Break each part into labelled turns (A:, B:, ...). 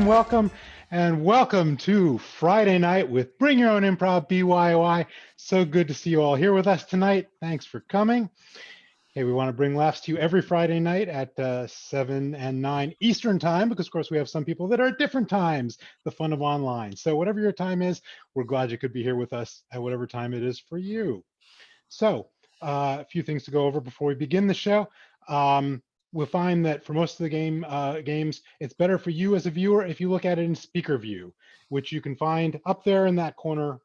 A: Welcome, and welcome to Friday night with Bring Your Own Improv, BYOI. So good to see you all here with us tonight. Thanks for coming. Hey, we want to bring laughs to you every Friday night at 7 and 9 Eastern time, because of course we have some people that are at different times, the fun of online. So whatever your time is, we're glad you could be here with us at whatever time it is for you. So a few things to go over before we begin the show. We'll find that for most of the games, it's better for you as a viewer if you look at it in speaker view, which you can find up there in that corner,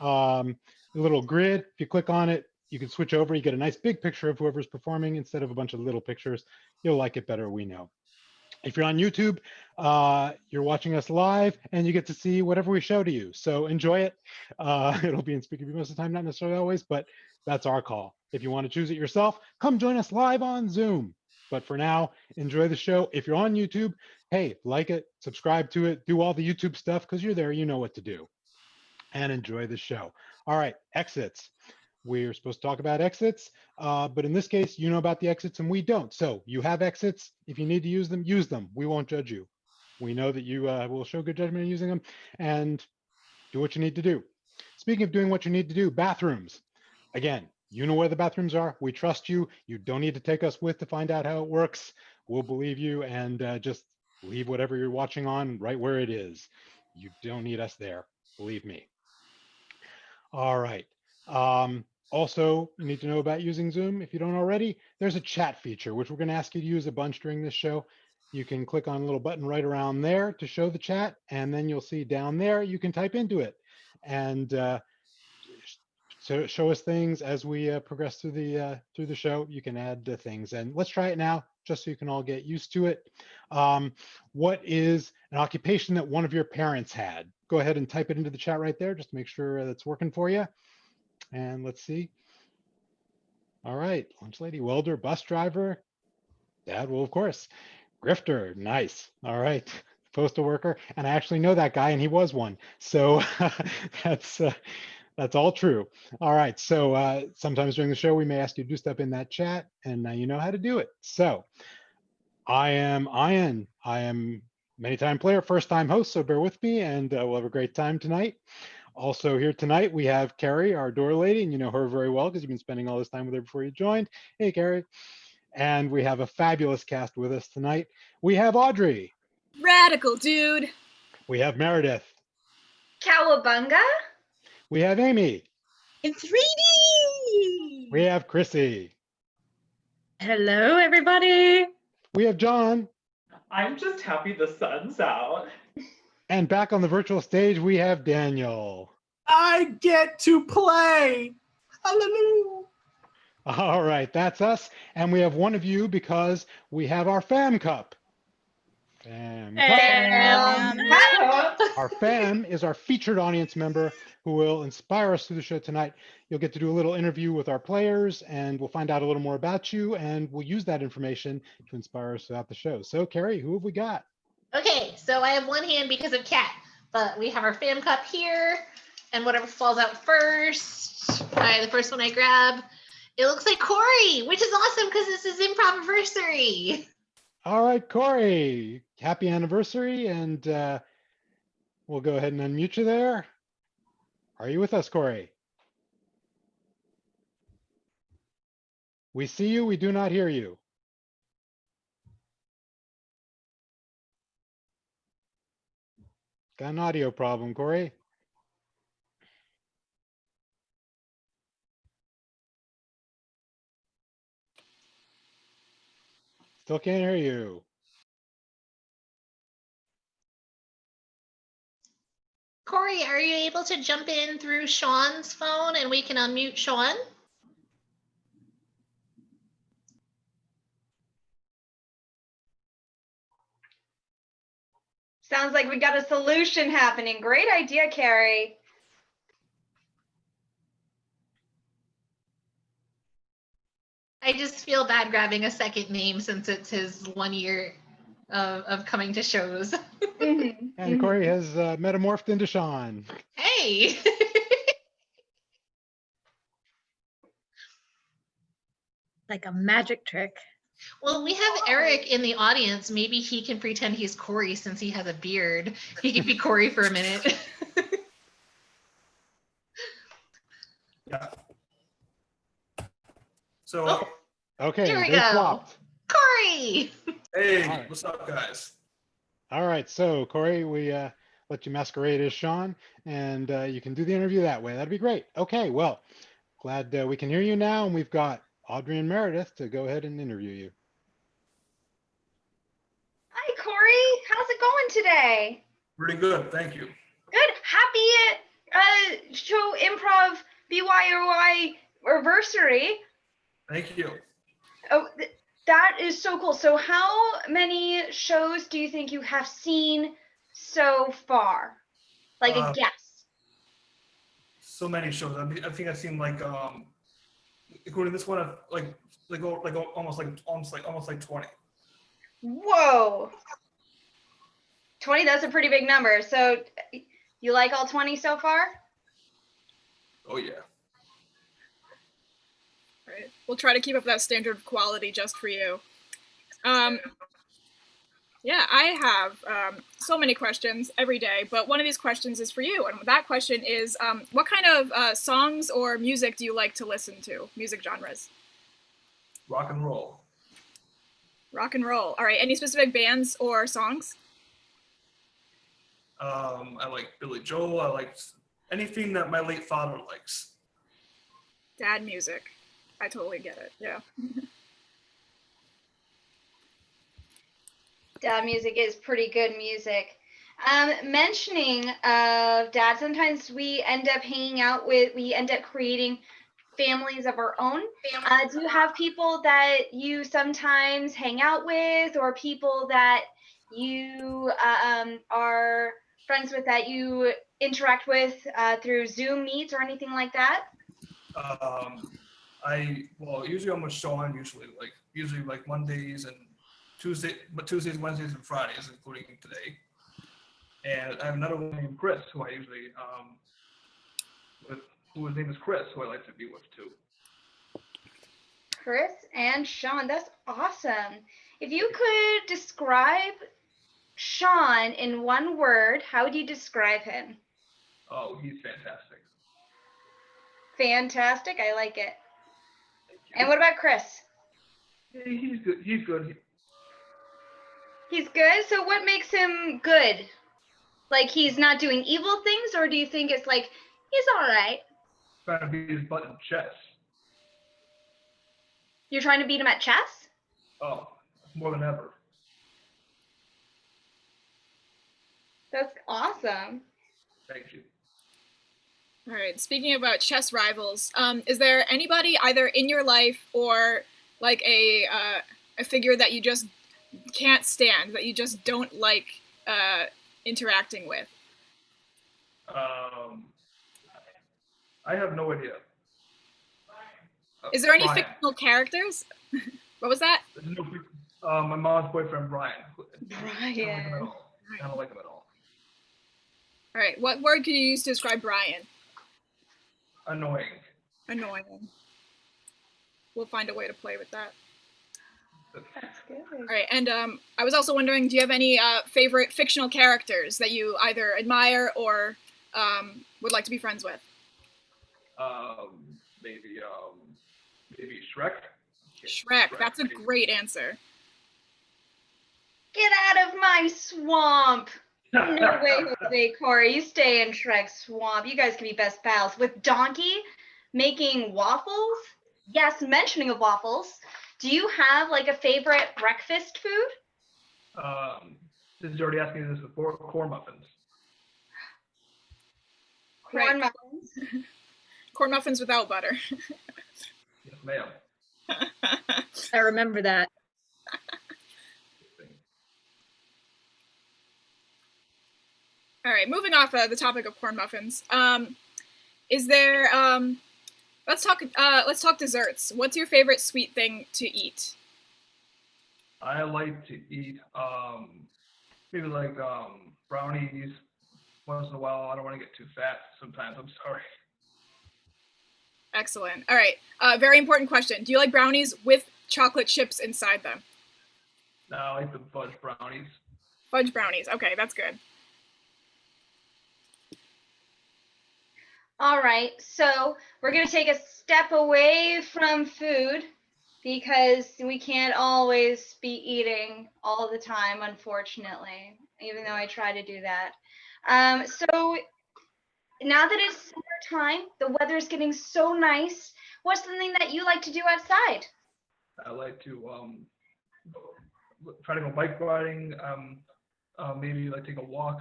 A: the little grid. If you click on it, you can switch over. You get a nice big picture of whoever's performing instead of a bunch of little pictures. You'll like it better, we know. If you're on YouTube, you're watching us live and you get to see whatever we show to you. So enjoy it. It'll be in speaker view most of the time, not necessarily always, but that's our call. If you want to choose it yourself, come join us live on Zoom. But for now, enjoy the show. If you're on YouTube, hey, like it, subscribe to it, do all the YouTube stuff because you're there, you know what to do. And enjoy the show. All right, exits. We're supposed to talk about exits, but in this case, you know about the exits and we don't. So you have exits. If you need to use them, use them. We won't judge you. We know that you will show good judgment in using them and do what you need to do. Speaking of doing what you need to do, bathrooms. Again, you know where the bathrooms are. We trust you. You don't need to take us with to find out how it works. We'll believe you and just leave whatever you're watching on right where it is. You don't need us there. Believe me. All right. Also, you need to know about using Zoom. If you don't already, there's a chat feature, which we're going to ask you to use a bunch during this show. You can click on a little button right around there to show the chat, and then you'll see down there, you can type into it and so show us things as we progress through the show. You can add things, and let's try it now, just so you can all get used to it. What is an occupation that one of your parents had? Go ahead and type it into the chat right there, just to make sure that's working for you. And let's see. All right, lunch lady, welder, bus driver, dad, well, of course. Grifter, nice. All right, postal worker, and I actually know that guy, and he was one. So that's all true. All right, so sometimes during the show, we may ask you to do stuff in that chat, and now you know how to do it. So I am Ian. I am many-time player, first-time host, so bear with me, and we'll have a great time tonight. Also here tonight, we have Carrie, our door lady, and you know her very well because you've been spending all this time with her before you joined. Hey, Carrie. And we have a fabulous cast with us tonight. We have Audrey.
B: Radical, dude.
A: We have Meredith.
C: Cowabunga.
A: We have Amy.
B: In 3D.
A: We have Chrissy.
D: Hello, everybody.
A: We have John.
E: I'm just happy the sun's out.
A: And back on the virtual stage, we have Daniel.
F: I get to play. Hallelujah.
A: All right, that's us. And we have one of you because we have our Fam Cup. Fam Cup. Our Fam is our featured audience member who will inspire us through the show tonight. You'll get to do a little interview with our players and we'll find out a little more about you and we'll use that information to inspire us throughout the show. So Carrie, who have we got?
C: Okay, so I have one hand because of Cat, but we have our Fam Cup here and whatever falls out first. All right, the first one I grab, it looks like Corey, which is awesome because this is Improviversary.
A: All right, Corey, happy anniversary, and we'll go ahead and unmute you there. Are you with us, Corey? We see you, we do not hear you. Got an audio problem, Corey. Still can't hear you.
C: Corey, are you able to jump in through Sean's phone and we can unmute Sean?
G: Sounds like we got a solution happening. Great idea, Carrie.
C: I just feel bad grabbing a second name since it's his 1 year of coming to shows.
A: And Corey has metamorphed into Sean.
C: Hey.
D: Like a magic trick.
C: Well, we have Eric in the audience. Maybe he can pretend he's Corey since he has a beard. He could be Corey for a minute.
F: Yeah. So,
C: Oh,
A: Okay,
C: Here we
A: they
C: go.
A: swapped.
C: Corey!
F: hey,
A: All right.
F: what's up, guys?
A: All right, so Corey, we let you masquerade as Sean, and you can do the interview that way. That'd be great. Okay, well, glad we can hear you now, and we've got Audrey and Meredith to go ahead and interview you.
G: Hi, Corey. How's it going today?
F: Pretty good, thank you.
G: Good. Happy show improv BYOI anniversary.
F: Thank you.
G: Oh, that is so cool. So how many shows do you think you have seen so far? Like a guess.
F: So many shows. I think I've seen like including this one, almost like 20.
G: Whoa. 20, that's a pretty big number. So you like all 20 so far?
F: Oh yeah.
B: Right. We'll try to keep up that standard of quality just for you. Yeah, I have so many questions every day, but one of these questions is for you. And that question is, what kind of songs or music do you like to listen to? Music genres?
F: Rock and roll.
B: Rock and roll. All right. Any specific bands or songs?
F: I like Billy Joel. I like anything that my late father likes.
B: Dad music. I totally get it. Yeah.
G: Dad music is pretty good music. Mentioning of dad, sometimes we end up creating families of our own. Do you have people that you sometimes hang out with, or people that you are friends with that you interact with through Zoom meets or anything like that?
F: Usually I'm with Sean, usually like Mondays and Tuesdays, Wednesdays, and Fridays, including today. And I have another one named Chris, who I usually whose name is Chris, who I like to be with too.
G: Chris and Sean, that's awesome. If you could describe Sean in one word, how would you describe him?
F: Oh, he's fantastic.
G: Fantastic, I like it. And what about Chris?
F: He's good. He's good.
G: He's good? So what makes him good? Like he's not doing evil things, or do you think it's like, he's all right?
F: Trying to beat his butt in chess.
G: You're trying to beat him at chess?
F: Oh, more than ever.
G: That's awesome.
F: Thank you.
B: All right. Speaking about chess rivals, is there anybody either in your life or like a figure that you just can't stand, that you just don't like interacting with?
F: I have no idea.
B: Is there any
F: Brian.
B: fictional characters? What was that?
F: My mom's boyfriend, Brian.
G: Brian.
F: I don't like him at all.
B: All right. What word could you use to describe Brian?
F: Annoying.
B: Annoying. We'll find a way to play with that.
G: That's good.
B: All right. And I was also wondering, do you have any favorite fictional characters that you either admire or would like to be friends with?
F: Maybe Shrek.
B: Shrek. That's a great answer.
G: Get out of my swamp. No way, Jose, Corey. You stay in Shrek's swamp. You guys can be best pals. With Donkey making waffles? Yes, mentioning of waffles. Do you have like a favorite breakfast food?
F: Since you already asked me this before, corn muffins.
G: Corn muffins.
B: Corn muffins without butter.
F: Yes, ma'am.
D: I remember that.
B: All right, moving off the topic of corn muffins. Is there? Let's talk desserts. What's your favorite sweet thing to eat?
F: I like to eat maybe like brownies once in a while. I don't want to get too fat sometimes. I'm sorry.
B: Excellent. All right. Very important question. Do you like brownies with chocolate chips inside them?
F: No, I like the fudge brownies.
B: Fudge brownies. Okay, that's good.
G: All right, so we're going to take a step away from food because we can't always be eating all the time, unfortunately, even though I try to do that. So now that it's summertime, the weather's getting so nice. What's something that you like to do outside?
F: I like to try to go bike riding, maybe like take a walk,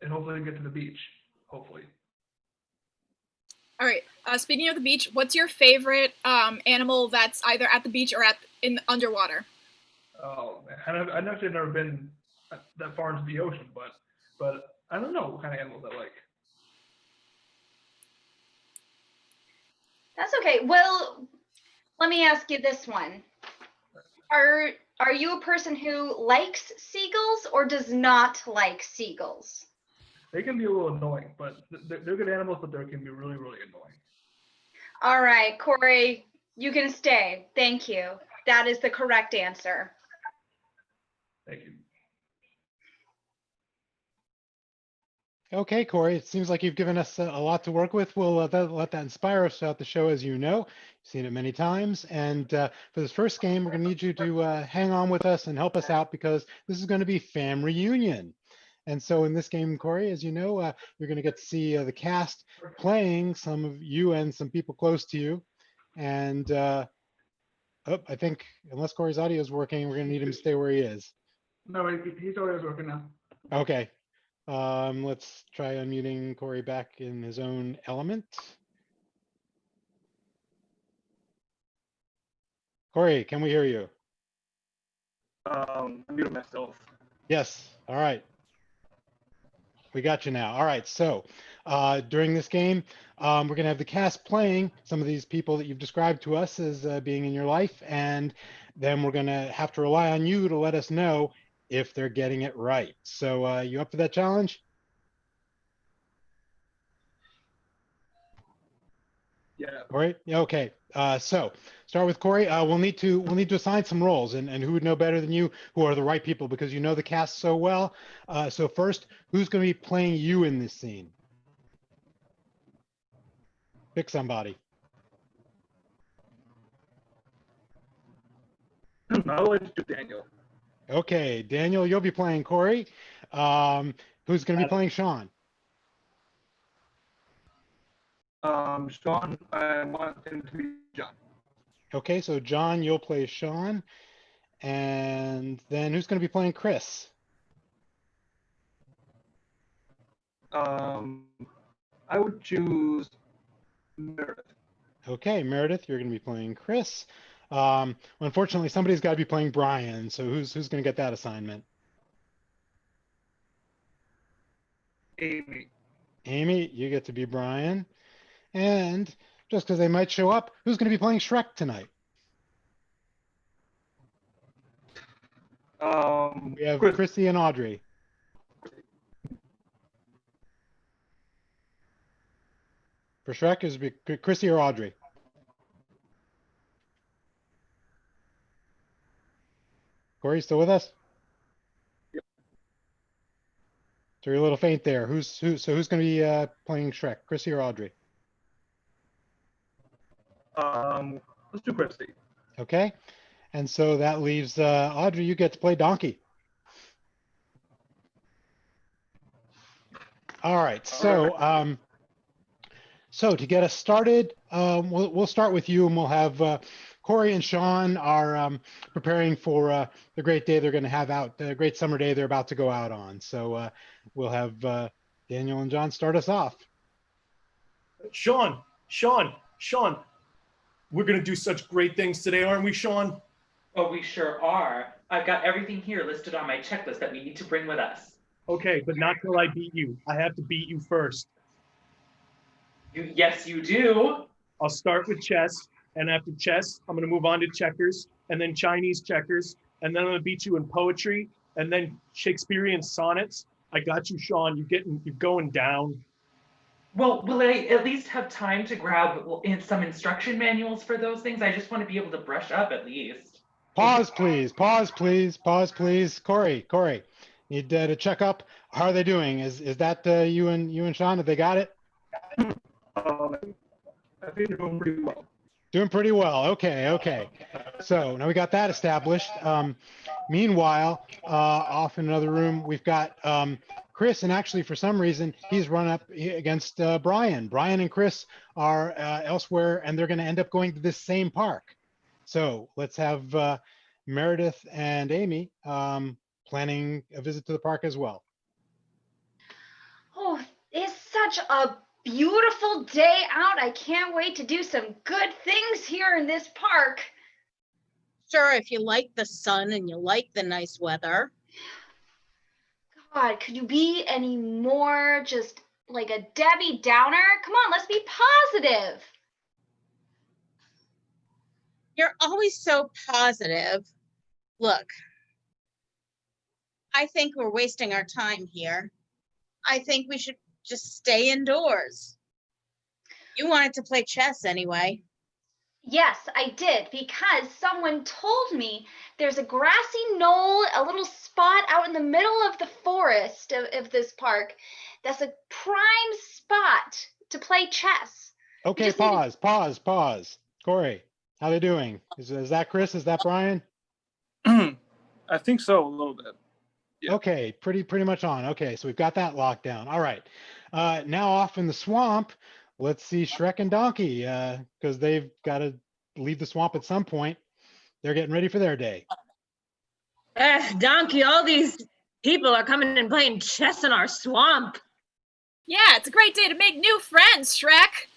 F: and hopefully get to the beach. Hopefully.
B: All right. Speaking of the beach, what's your favorite animal that's either at the beach or in underwater?
F: Oh man, I've actually never been that far into the ocean, but I don't know what kind of animals I like.
G: That's okay. Well, let me ask you this one. Are you a person who likes seagulls or does not like seagulls?
F: They can be a little annoying, but they're good animals, but they can be really, really annoying.
G: All right, Corey, you can stay. Thank you. That is the correct answer.
F: Thank you.
A: Okay, Corey, it seems like you've given us a lot to work with. We'll let that inspire us throughout the show, as you know. You've seen it many times. And for this first game, we're going to need you to hang on with us and help us out because this is going to be Fam Reunion. And so in this game, Corey, as you know, you're going to get to see the cast playing some of you and some people close to you. And I think unless Corey's audio is working, we're going to need him to stay where he is.
F: No, he's already working now.
A: Okay. Let's try unmuting Corey back in his own element. Corey, can we hear you?
F: I muted myself.
A: Yes. All right. We got you now. All right. So during this game, we're going to have the cast playing some of these people that you've described to us as being in your life. And then we're going to have to rely on you to let us know if they're getting it right. So you up for that challenge?
F: Yeah.
A: Corey? Yeah, okay. So start with Corey. We'll need to assign some roles, and who would know better than you who are the right people because you know the cast so well. So first, who's going to be playing you in this scene? Pick somebody.
F: I'll let you do Daniel.
A: Okay, Daniel, you'll be playing Corey. Who's going to be playing Sean?
F: Sean, I want him to be John.
A: Okay, so John, you'll play Sean. And then who's going to be playing Chris?
F: I would choose Meredith.
A: Okay, Meredith, you're going to be playing Chris. Unfortunately, somebody's got to be playing Brian. So who's going to get that assignment?
F: Amy.
A: Amy, you get to be Brian. And just because they might show up, who's going to be playing Shrek tonight? We have Chrissy and Audrey. For Shrek, is it be Chrissy or Audrey? Corey, still with us?
F: Yep.
A: So you're a little faint there. So who's going to be playing Shrek, Chrissy or Audrey?
F: Let's do Christy.
A: Okay. And so that leaves Audrey, you get to play Donkey. All right. So so to get us started, we'll start with you, and we'll have Corey and Sean are preparing for the great day they're going to have out, the great summer day they're about to go out on. So we'll have Daniel and John start us off.
H: Sean, we're going to do such great things today, aren't we, Sean?
E: Oh, we sure are. I've got everything here listed on my checklist that we need to bring with us.
H: Okay, but not till I beat you. I have to beat you first.
E: Yes, you do.
H: I'll start with chess, and after chess, I'm going to move on to checkers, and then Chinese checkers, and then I'm going to beat you in poetry, and then Shakespearean sonnets. I got you, Sean. You're going down.
E: Well, will I at least have time to grab some instruction manuals for those things? I just want to be able to brush up at least.
A: Pause, please. Pause, please. Pause, please. Corey, need to check up. How are they doing? Is that you and Sean? Have they got it?
H: I think they're doing pretty well.
A: Doing pretty well. Okay. So now we got that established. Meanwhile, off in another room, we've got Chris, and actually for some reason he's run up against Brian. Brian and Chris are elsewhere, and they're going to end up going to this same park. So let's have Meredith and Amy planning a visit to the park as well.
G: Oh, it's such a beautiful day out. I can't wait to do some good things here in this park.
I: Sure, if you like the sun and you like the nice weather.
G: God, could you be any more just like a Debbie Downer? Come on, let's be positive.
I: You're always so positive. Look, I think we're wasting our time here. I think we should just stay indoors. You wanted to play chess anyway.
G: Yes, I did, because someone told me there's a grassy knoll, a little spot out in the middle of the forest of this park. That's a prime spot to play chess.
A: Okay, pause. Corey, how they doing? Is that Chris? Is that Brian?
J: I think so, a little bit. Yeah.
A: Okay, pretty much on. Okay, so we've got that locked down. All right. Now off in the swamp, let's see Shrek and Donkey, because they've got to leave the swamp at some point. They're getting ready for their day.
D: Donkey, all these people are coming and playing chess in our swamp.
B: Yeah, it's a great day to make new friends, Shrek.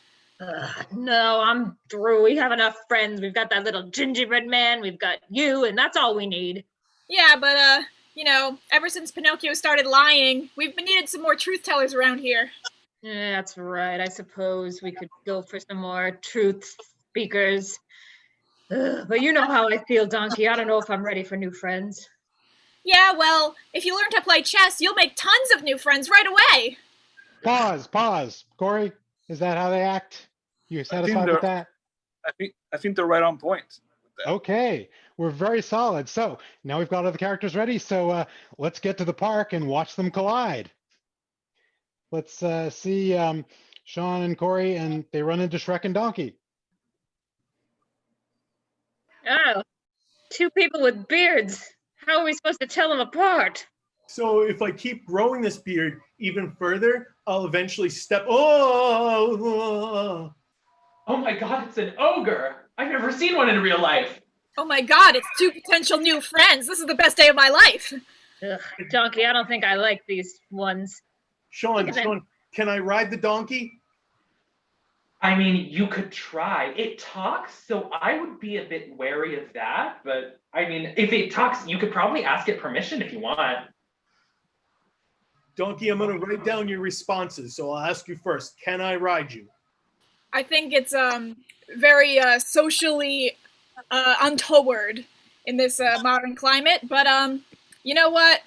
D: No, I'm through. We have enough friends. We've got that little gingerbread man. We've got you, and that's all we need.
B: Yeah, but, you know, ever since Pinocchio started lying, we've been needed some more truth tellers around here.
D: Yeah, that's right. I suppose we could go for some more truth speakers. But you know how I feel, Donkey. I don't know if I'm ready for new friends.
B: Yeah, well, if you learn to play chess, you'll make tons of new friends right away.
A: Pause. Corey, is that how they act? You satisfied with that?
J: I think they're right on point with that.
A: Okay, we're very solid. So now we've got all the characters ready. So let's get to the park and watch them collide. Let's see Sean and Corey, and they run into Shrek and Donkey.
D: Oh, two people with beards. How are we supposed to tell them apart?
H: So if I keep growing this beard even further, I'll eventually step. Oh
E: my God, it's an ogre. I've never seen one in real life.
B: Oh my God, it's two potential new friends. This is the best day of my life.
D: Ugh, Donkey, I don't think I like these ones.
H: Sean, can I ride the donkey?
E: I mean, you could try. It talks, so I would be a bit wary of that. But I mean, if it talks, you could probably ask it permission if you want.
H: Donkey, I'm going to write down your responses. So I'll ask you first. Can I ride you?
B: I think it's very socially untoward in this modern climate. But you know what?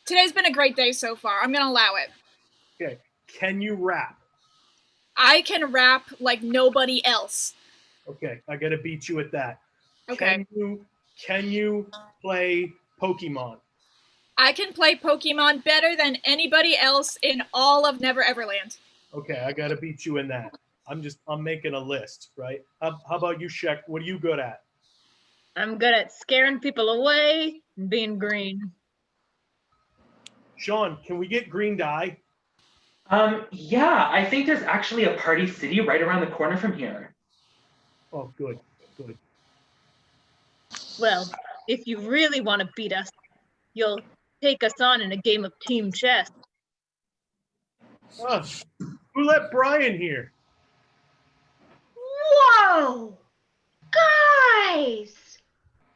B: Today's been a great day so far. I'm going to allow it.
H: Okay. Can you rap?
B: I can rap like nobody else.
H: Okay, I gotta beat you at that.
B: Okay.
H: Can you play Pokemon?
B: I can play Pokemon better than anybody else in all of Never Everland.
H: Okay, I gotta beat you in that. I'm making a list, right? How about you, Shek? What are you good at?
D: I'm good at scaring people away and being green.
H: Sean, can we get green dye?
E: Yeah, I think there's actually a Party City right around the corner from here.
H: Oh, good.
D: Well, if you really want to beat us, you'll take us on in a game of team chess.
H: Oh, who let Brian here?
G: Whoa! Guys!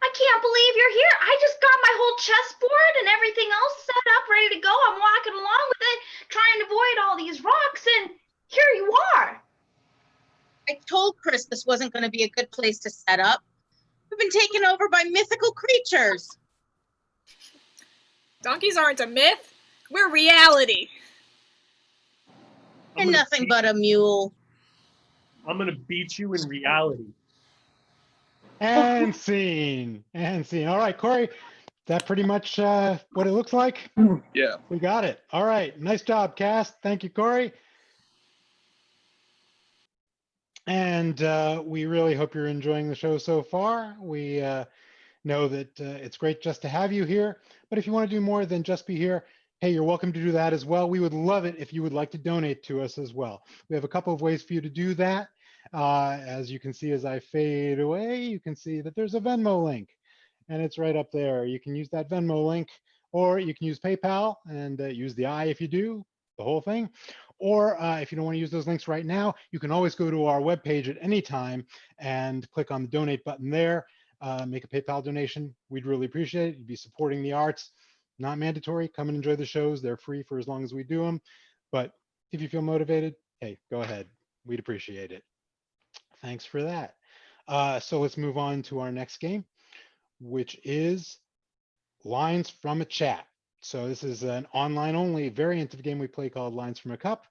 G: I can't believe you're here. I just got my whole chessboard and everything else set up, ready to go. I'm walking along with it, trying to avoid all these rocks, and here you are.
I: I told Chris this wasn't going to be a good place to set up. We've been taken over by mythical creatures.
B: Donkeys aren't a myth. We're reality.
I: You're nothing but a mule.
H: I'm gonna beat you in reality.
A: And scene. And scene. All right, Corey, that pretty much what it looks like?
J: Yeah.
A: We got it. All right. Nice job, cast. Thank you, Corey. And we really hope you're enjoying the show so far. We know that it's great just to have you here. But if you want to do more than just be here, hey, you're welcome to do that as well. We would love it if you would like to donate to us as well. We have a couple of ways for you to do that. As you can see, as I fade away, you can see that there's a Venmo link and it's right up there. You can use that Venmo link, or you can use PayPal and use the I if you do, the whole thing. Or if you don't want to use those links right now, you can always go to our webpage at any time and click on the donate button there. Make a PayPal donation. We'd really appreciate it. You'd be supporting the arts. Not mandatory. Come and enjoy the shows. They're free for as long as we do them. But if you feel motivated, hey, go ahead. We'd appreciate it. Thanks for that. So let's move on to our next game, which is Lines from a Chat. So this is an online only variant of a game we play called Lines from a Cup.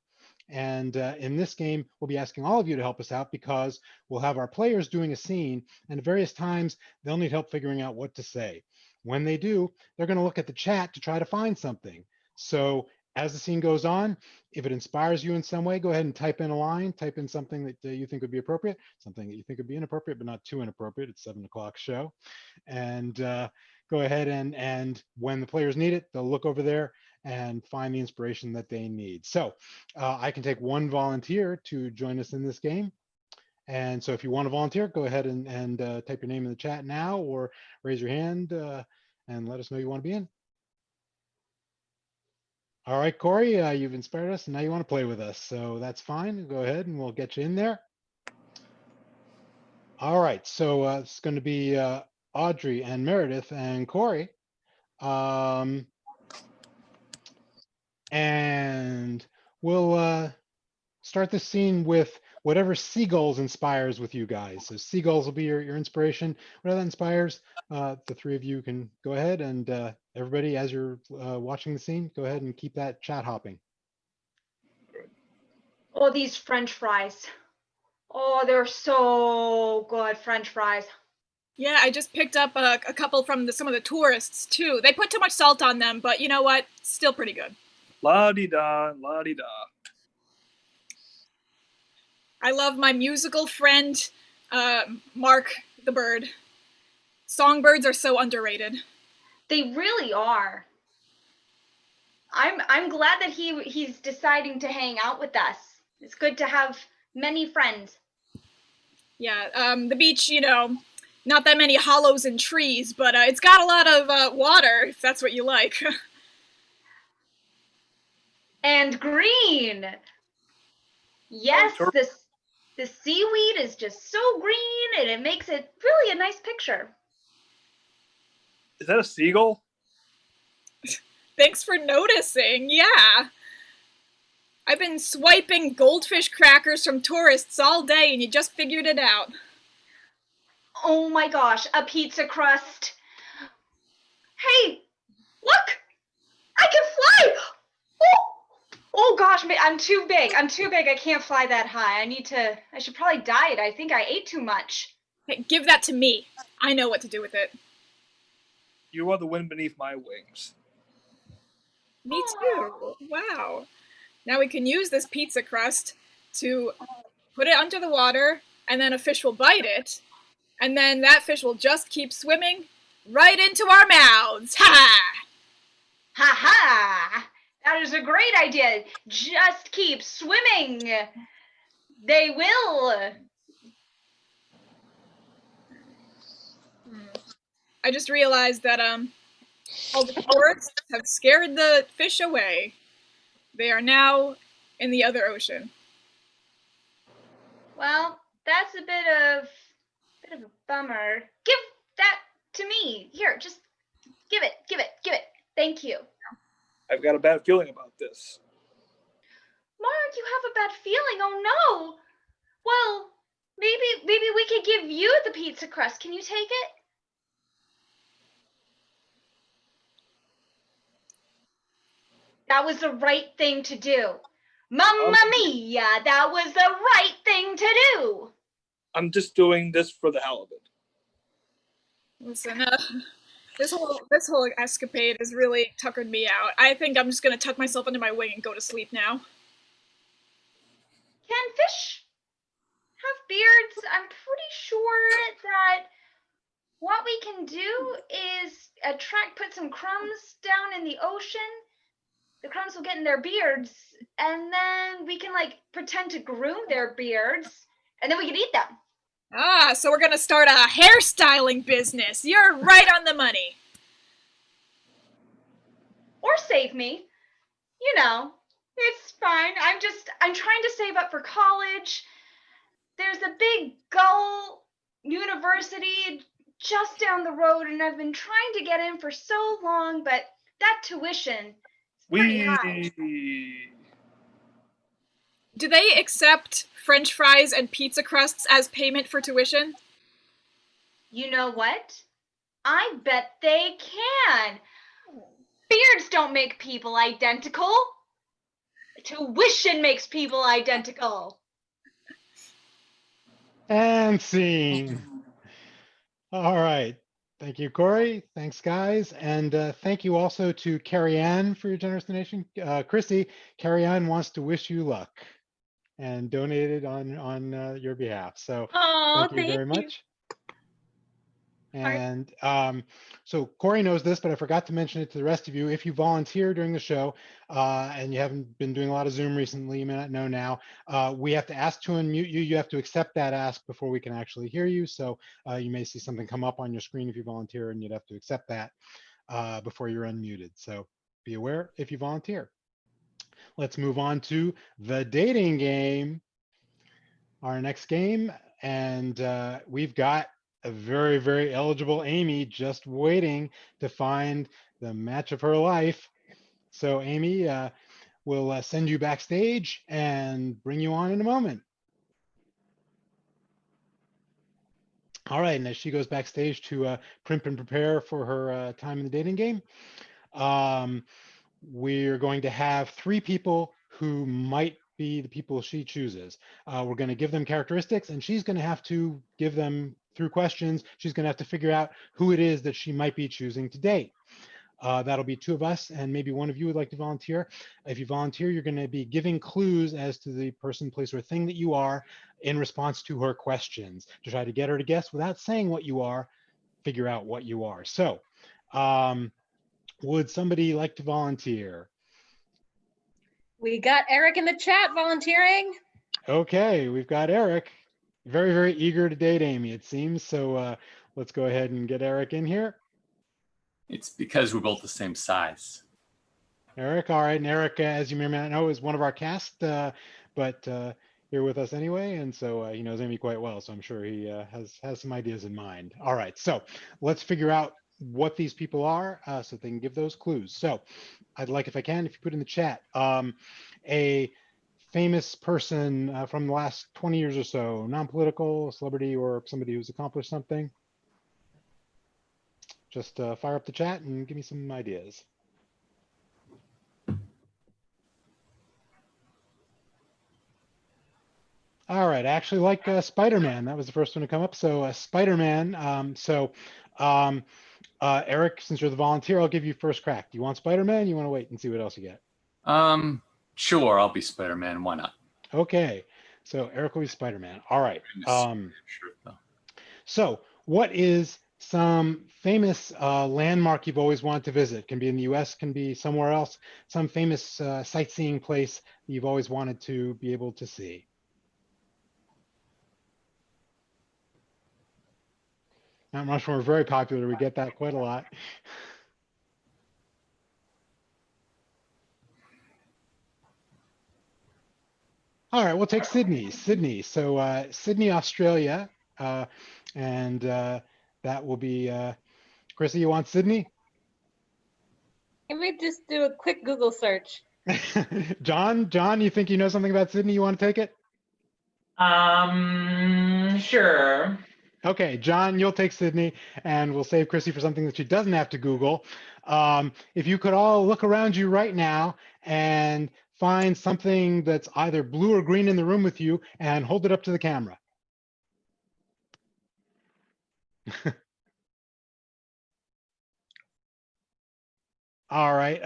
A: And in this game, we'll be asking all of you to help us out because we'll have our players doing a scene, and at various times, they'll need help figuring out what to say. When they do, they're going to look at the chat to try to find something. So as the scene goes on, if it inspires you in some way, go ahead and type in a line, type in something that you think would be appropriate, something that you think would be inappropriate, but not too inappropriate. It's 7 o'clock show. And go ahead and when the players need it, they'll look over there and find the inspiration that they need. So I can take one volunteer to join us in this game. And so if you want to volunteer, go ahead and type your name in the chat now or raise your hand and let us know you want to be in. All right, Corey, you've inspired us and now you want to play with us. So that's fine. Go ahead and we'll get you in there. All right, so it's going to be Audrey and Meredith and Corey. And we'll start the scene with whatever seagulls inspires with you guys. So seagulls will be your inspiration. Whatever that inspires, the three of you can go ahead and everybody, as you're watching the scene, go ahead and keep that chat hopping.
G: Oh, these French fries. Oh, they're so good, French fries.
B: Yeah, I just picked up a couple from some of the tourists too. They put too much salt on them, but you know what? Still pretty good.
J: La-di-da, la-di-da.
B: I love my musical friend, Mark the bird. Songbirds are so underrated.
G: They really are. I'm glad that he's deciding to hang out with us. It's good to have many friends.
B: Yeah, the beach, you know, not that many hollows and trees, but it's got a lot of water, if that's what you like.
G: And green. Yes, the seaweed is just so green and it makes it really a nice picture.
J: Is that a seagull?
B: Thanks for noticing, yeah. I've been swiping goldfish crackers from tourists all day and you just figured it out.
G: Oh my gosh, a pizza crust. Hey, look! I can fly! Oh gosh, I'm too big. I'm too big. I can't fly that high. I should probably diet. I think I ate too much.
B: Hey, give that to me. I know what to do with it.
J: You are the wind beneath my wings.
B: Me too. Wow. Now we can use this pizza crust to put it under the water, and then a fish will bite it, and then that fish will just keep swimming right into our mouths. Ha!
G: Ha ha! That is a great idea. Just keep swimming. They will.
B: I just realized that all the tourists have scared the fish away. They are now in the other ocean.
G: Well, that's a bit of a bummer. Give that to me. Here, just give it. Thank you.
J: I've got a bad feeling about this.
G: Mark, you have a bad feeling. Oh no. Well, maybe we could give you the pizza crust. Can you take it? That was the right thing to do. Mamma mia, that was the right thing to do.
J: I'm just doing this for the hell of it.
B: Listen, this whole escapade has really tuckered me out. I think I'm just gonna tuck myself under my wing and go to sleep now.
G: Can fish have beards? I'm pretty sure that what we can do is put some crumbs down in the ocean. The crumbs will get in their beards, and then we can like pretend to groom their beards, and then we can eat them.
B: Ah, so we're gonna start a hairstyling business. You're right on the money.
G: Or save me. You know, it's fine. I'm trying to save up for college. There's a big Gull University just down the road, and I've been trying to get in for so long, but that tuition is pretty high.
B: Do they accept French fries and pizza crusts as payment for tuition?
G: You know what? I bet they can. Beards don't make people identical. Tuition makes people identical.
A: And scene. All right. Thank you, Corey. Thanks, guys. And thank you also to Carrie Ann for your generous donation. Chrissy, Carrie Ann wants to wish you luck and donated on your behalf. So
D: Oh,
A: thank you very much. And so Corey knows this, but I forgot to mention it to the rest of you. If you volunteer during the show and you haven't been doing a lot of Zoom recently, you may not know now, we have to ask to unmute you. You have to accept that ask before we can actually hear you. So you may see something come up on your screen if you volunteer, and you'd have to accept that before you're unmuted. So be aware if you volunteer. Let's move on to the dating game, our next game. And we've got a very, very eligible Amy just waiting to find the match of her life. So Amy, we'll send you backstage and bring you on in a moment. All right, and as she goes backstage to primp and prepare for her time in the dating game, we're going to have 3 people who might be the people she chooses. We're going to give them characteristics, and she's going to have to give them through questions. She's going to have to figure out who it is that she might be choosing to date. That'll be 2 of us, and maybe one of you would like to volunteer. If you volunteer, you're going to be giving clues as to the person, place, or thing that you are in response to her questions to try to get her to guess without saying what you are, figure out what you are. So would somebody like to volunteer?
D: We got Eric in the chat volunteering.
A: Okay, we've got Eric. Very, very eager to date Amy, it seems. So let's go ahead and get Eric in here.
K: It's because we're both the same size.
A: Eric, all right. And Eric, as you may or may not know, is one of our cast, but here with us anyway. And so he knows Amy quite well. So I'm sure he has some ideas in mind. All right, so let's figure out what these people are so they can give those clues. So I'd like, if I can, if you put in the chat, a famous person from the last 20 years or so, non-political, celebrity, or somebody who's accomplished something. Just fire up the chat and give me some ideas. All right, I actually like Spider-Man. That was the first one to come up. So Spider-Man. Eric, since you're the volunteer, I'll give you first crack. Do you want Spider-Man? You want to wait and see what else you get?
K: Sure, I'll be Spider-Man. Why not?
A: Okay, so Eric will be Spider-Man. All right.
K: Sure, though.
A: So what is some famous landmark you've always wanted to visit? Can be in the US, can be somewhere else. Some famous sightseeing place that you've always wanted to be able to see. Mount Rushmore, very popular. We get that quite a lot. All right, we'll take Sydney. So Sydney, Australia, and that will be, Chrissy, you want Sydney?
D: Let me just do a quick Google search.
A: John, you think you know something about Sydney? You want to take it?
E: Sure.
A: Okay, John, you'll take Sydney, and we'll save Chrissy for something that she doesn't have to Google. If you could all look around you right now and find something that's either blue or green in the room with you and hold it up to the camera. All right.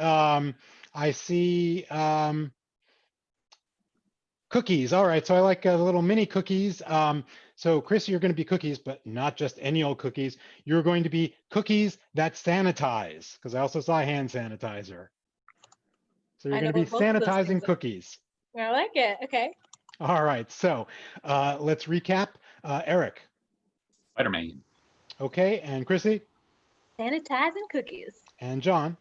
A: I see cookies. All right. So I like the little mini cookies. So Chris, you're going to be cookies, but not just any old cookies. You're going to be cookies that sanitize, because I also saw hand sanitizer. So you're
D: I
A: going
D: know
A: to be
D: what both of those
A: sanitizing
D: things are.
A: cookies.
D: I like it. Okay.
A: All right. So let's recap. Eric.
K: Spider-Man.
A: Okay. And Chrissy.
D: Sanitizing cookies.
A: And John.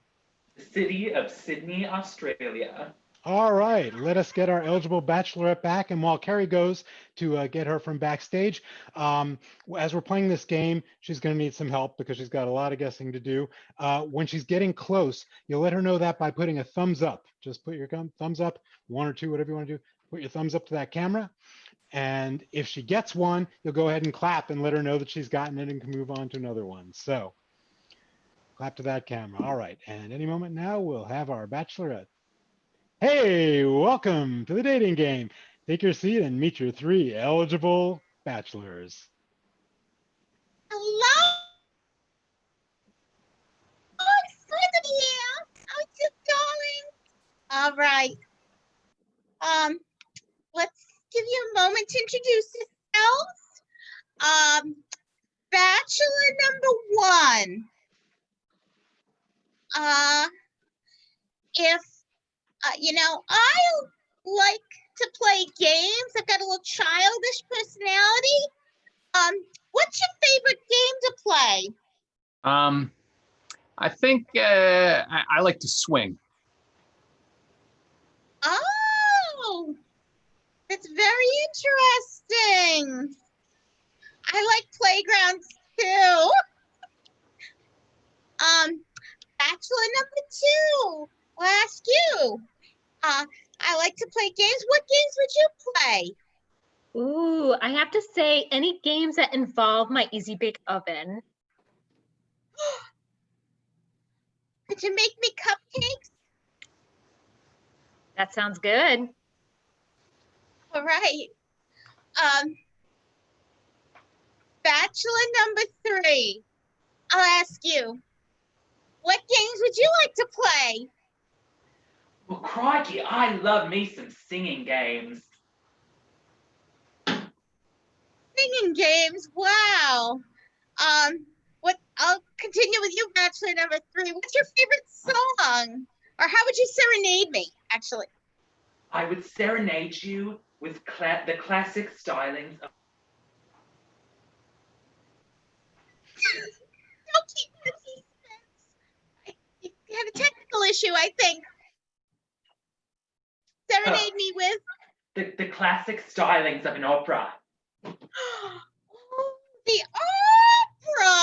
E: The city of Sydney, Australia.
A: All right, let us get our eligible bachelorette back. And while Carrie goes to get her from backstage, as we're playing this game, she's going to need some help because she's got a lot of guessing to do. When she's getting close, you'll let her know that by putting a thumbs up. Just put your thumbs up, 1 or 2, whatever you want to do. Put your thumbs up to that camera. And if she gets one, you'll go ahead and clap and let her know that she's gotten it and can move on to another one. So clap to that camera. All right, and any moment now, we'll have our bachelorette. Hey, welcome to the dating game. Take your seat and meet your 3 eligible bachelors.
I: Hello. Oh, it's good to be here. How are you, darling? All right. Let's give you a moment to introduce yourselves. Bachelor number 1. If I like to play games. I've got a little childish personality. What's your favorite game to play?
K: I think I like to swing.
I: Oh, that's very interesting. I like playgrounds too. Bachelor number 2. I'll ask you. I like to play games. What games would you play?
D: Ooh, I have to say any games that involve my Easy Bake Oven.
I: Could you make me cupcakes?
D: That sounds good.
I: All right. Bachelor number 3. I'll ask you. What games would you like to play?
E: Well, crikey, I love me some singing games.
I: Singing games, wow. I'll continue with you, Bachelor number 3. What's your favorite song? Or how would you serenade me, actually?
E: I would serenade you with the classic stylings of...
I: Don't keep me in suspense. You had a technical issue, I think. Serenade me with?
E: The classic stylings of an opera.
I: The opera?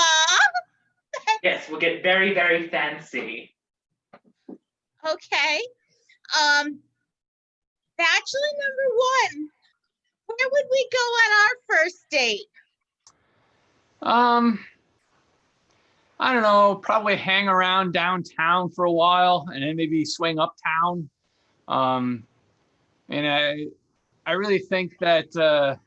E: Yes, we'll get very, very fancy.
I: Okay. Bachelor number 1. Where would we go on our first date?
K: I don't know, probably hang around downtown for a while and then maybe swing uptown. And I really think that,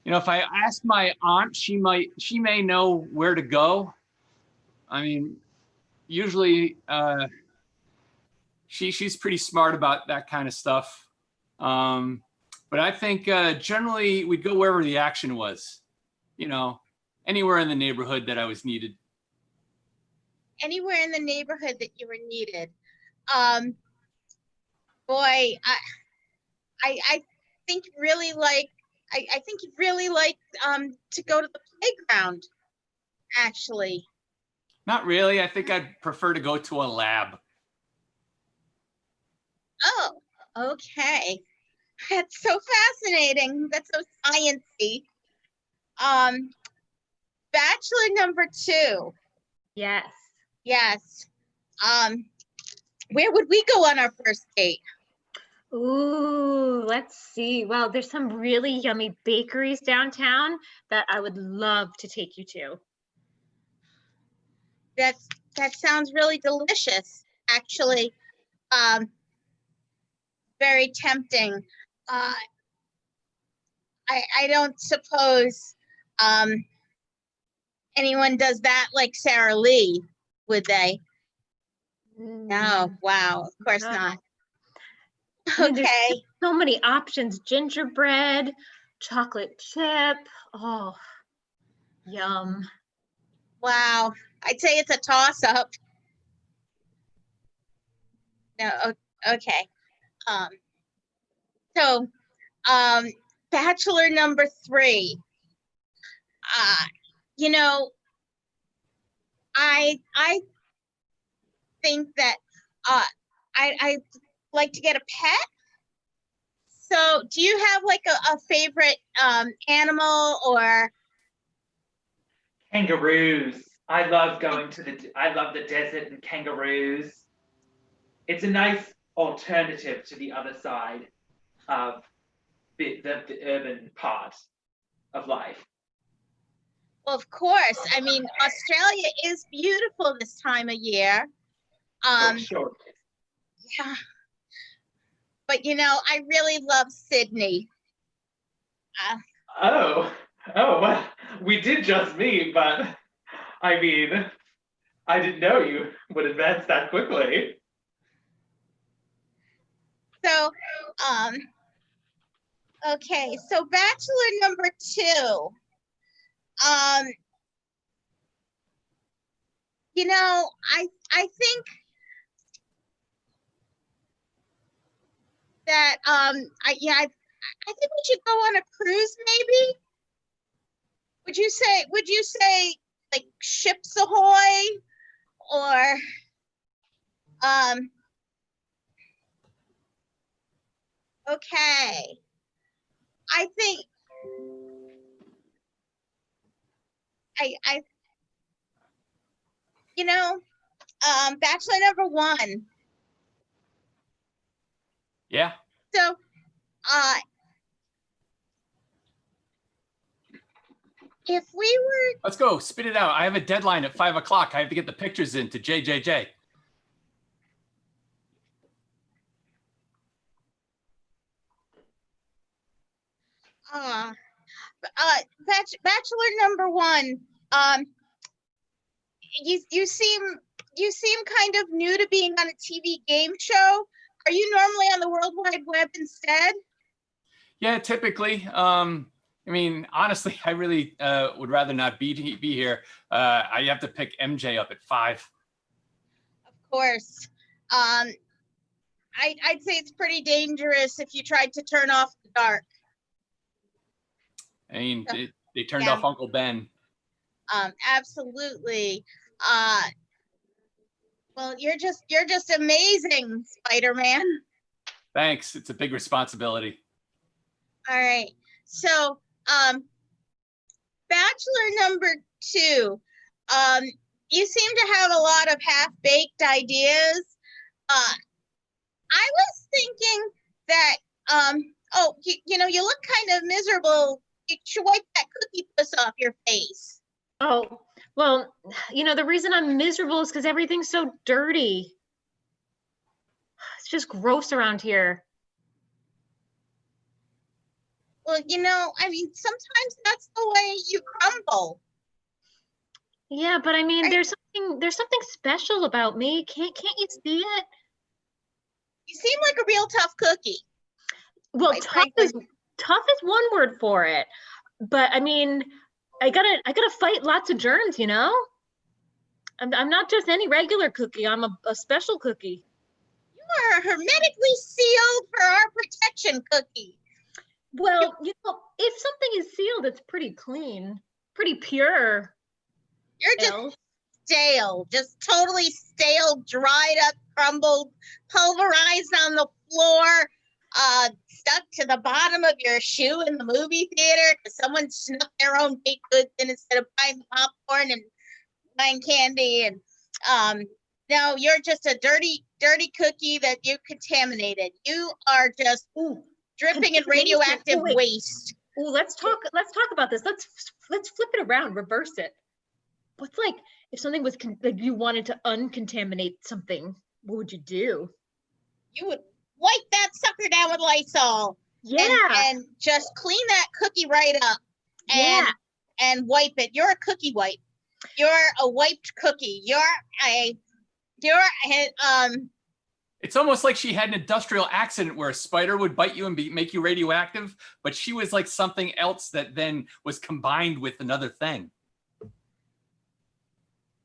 K: if I ask my aunt, she may know where to go. I mean, usually she's pretty smart about that kind of stuff. But I think generally we'd go wherever the action was, anywhere in the neighborhood that I was needed.
I: Anywhere in the neighborhood that you were needed. Boy, I think really like I think you'd really like to go to the playground, actually.
K: Not really. I think I'd prefer to go to a lab.
I: Oh, okay. That's so fascinating. That's so sciencey. Bachelor number 2.
D: Yes.
I: Yes. Where would we go on our first date?
D: Ooh, let's see. Well, there's some really yummy bakeries downtown that I would love to take you to.
I: That's That sounds really delicious, actually. Very tempting. I don't suppose anyone does that like Sarah Lee, would they? No, wow, of course not.
D: I mean, there's
I: Okay.
D: so many options. Gingerbread, chocolate chip. Oh, yum.
I: Wow. I'd say it's a toss-up. No, okay. So, bachelor number 3. You know, I think that I'd like to get a pet. So do you have like a favorite animal or?
E: Kangaroos. I love the desert and kangaroos. It's a nice alternative to the other side of the urban part of life.
I: Well, of course. I mean, Australia is beautiful this time of year.
E: Sure.
I: Yeah. But you know, I really love Sydney.
E: Oh, well, we did just meet, but I mean, I didn't know you would advance that quickly.
I: So, okay, so bachelor number 2. You know, I think that I think we should go on a cruise maybe. Would you say like Ships Ahoy or okay. I think I you know, bachelor number 1.
K: Yeah.
I: So if we were,
K: Let's go. Spit it out. I have a deadline at 5 o'clock. I have to get the pictures in to JJJ.
I: bachelor number 1, you seem kind of new to being on a TV game show. Are you normally on the World Wide Web instead?
K: Yeah, typically. I mean, honestly, I really would rather not be here. I have to pick MJ up at 5.
I: Of course. I'd say it's pretty dangerous if you tried to turn off the dark.
K: I mean, they turned off Uncle Ben.
I: Absolutely. Well, you're just amazing, Spider-Man.
K: Thanks. It's a big responsibility.
I: All right. So, bachelor number 2, you seem to have a lot of half-baked ideas. I was thinking that, you know, you look kind of miserable. You should wipe that cookie puss off your face.
D: Oh, well, you know, the reason I'm miserable is because everything's so dirty. It's just gross around here.
I: Well, you know, I mean, sometimes that's the way you crumble.
D: Yeah, but I mean, there's something special about me. Can't you see it?
I: You seem like a real tough cookie.
D: Well, tough is one word for it. But I mean, I gotta fight lots of germs, you know? I'm not just any regular cookie. I'm a special cookie.
I: You are hermetically sealed for our protection, cookie.
D: Well, you know, if something is sealed, it's pretty clean, pretty pure.
I: You're just stale, just totally stale, dried up, crumbled, pulverized on the floor, stuck to the bottom of your shoe in the movie theater because someone snuck their own baked goods in instead of buying popcorn and buying candy. And no, you're just a dirty cookie that you contaminated. You are just dripping in radioactive waste.
D: Let's talk about this. Let's flip it around, reverse it. what's like if something was like you wanted to uncontaminate something, what would you do?
I: You would wipe that sucker down with Lysol.
D: Yeah.
I: And just clean that cookie right up. And wipe it. You're a cookie wipe. You're a wiped cookie.
K: It's almost like she had an industrial accident where a spider would bite you and make you radioactive, but she was like something else that then was combined with another thing.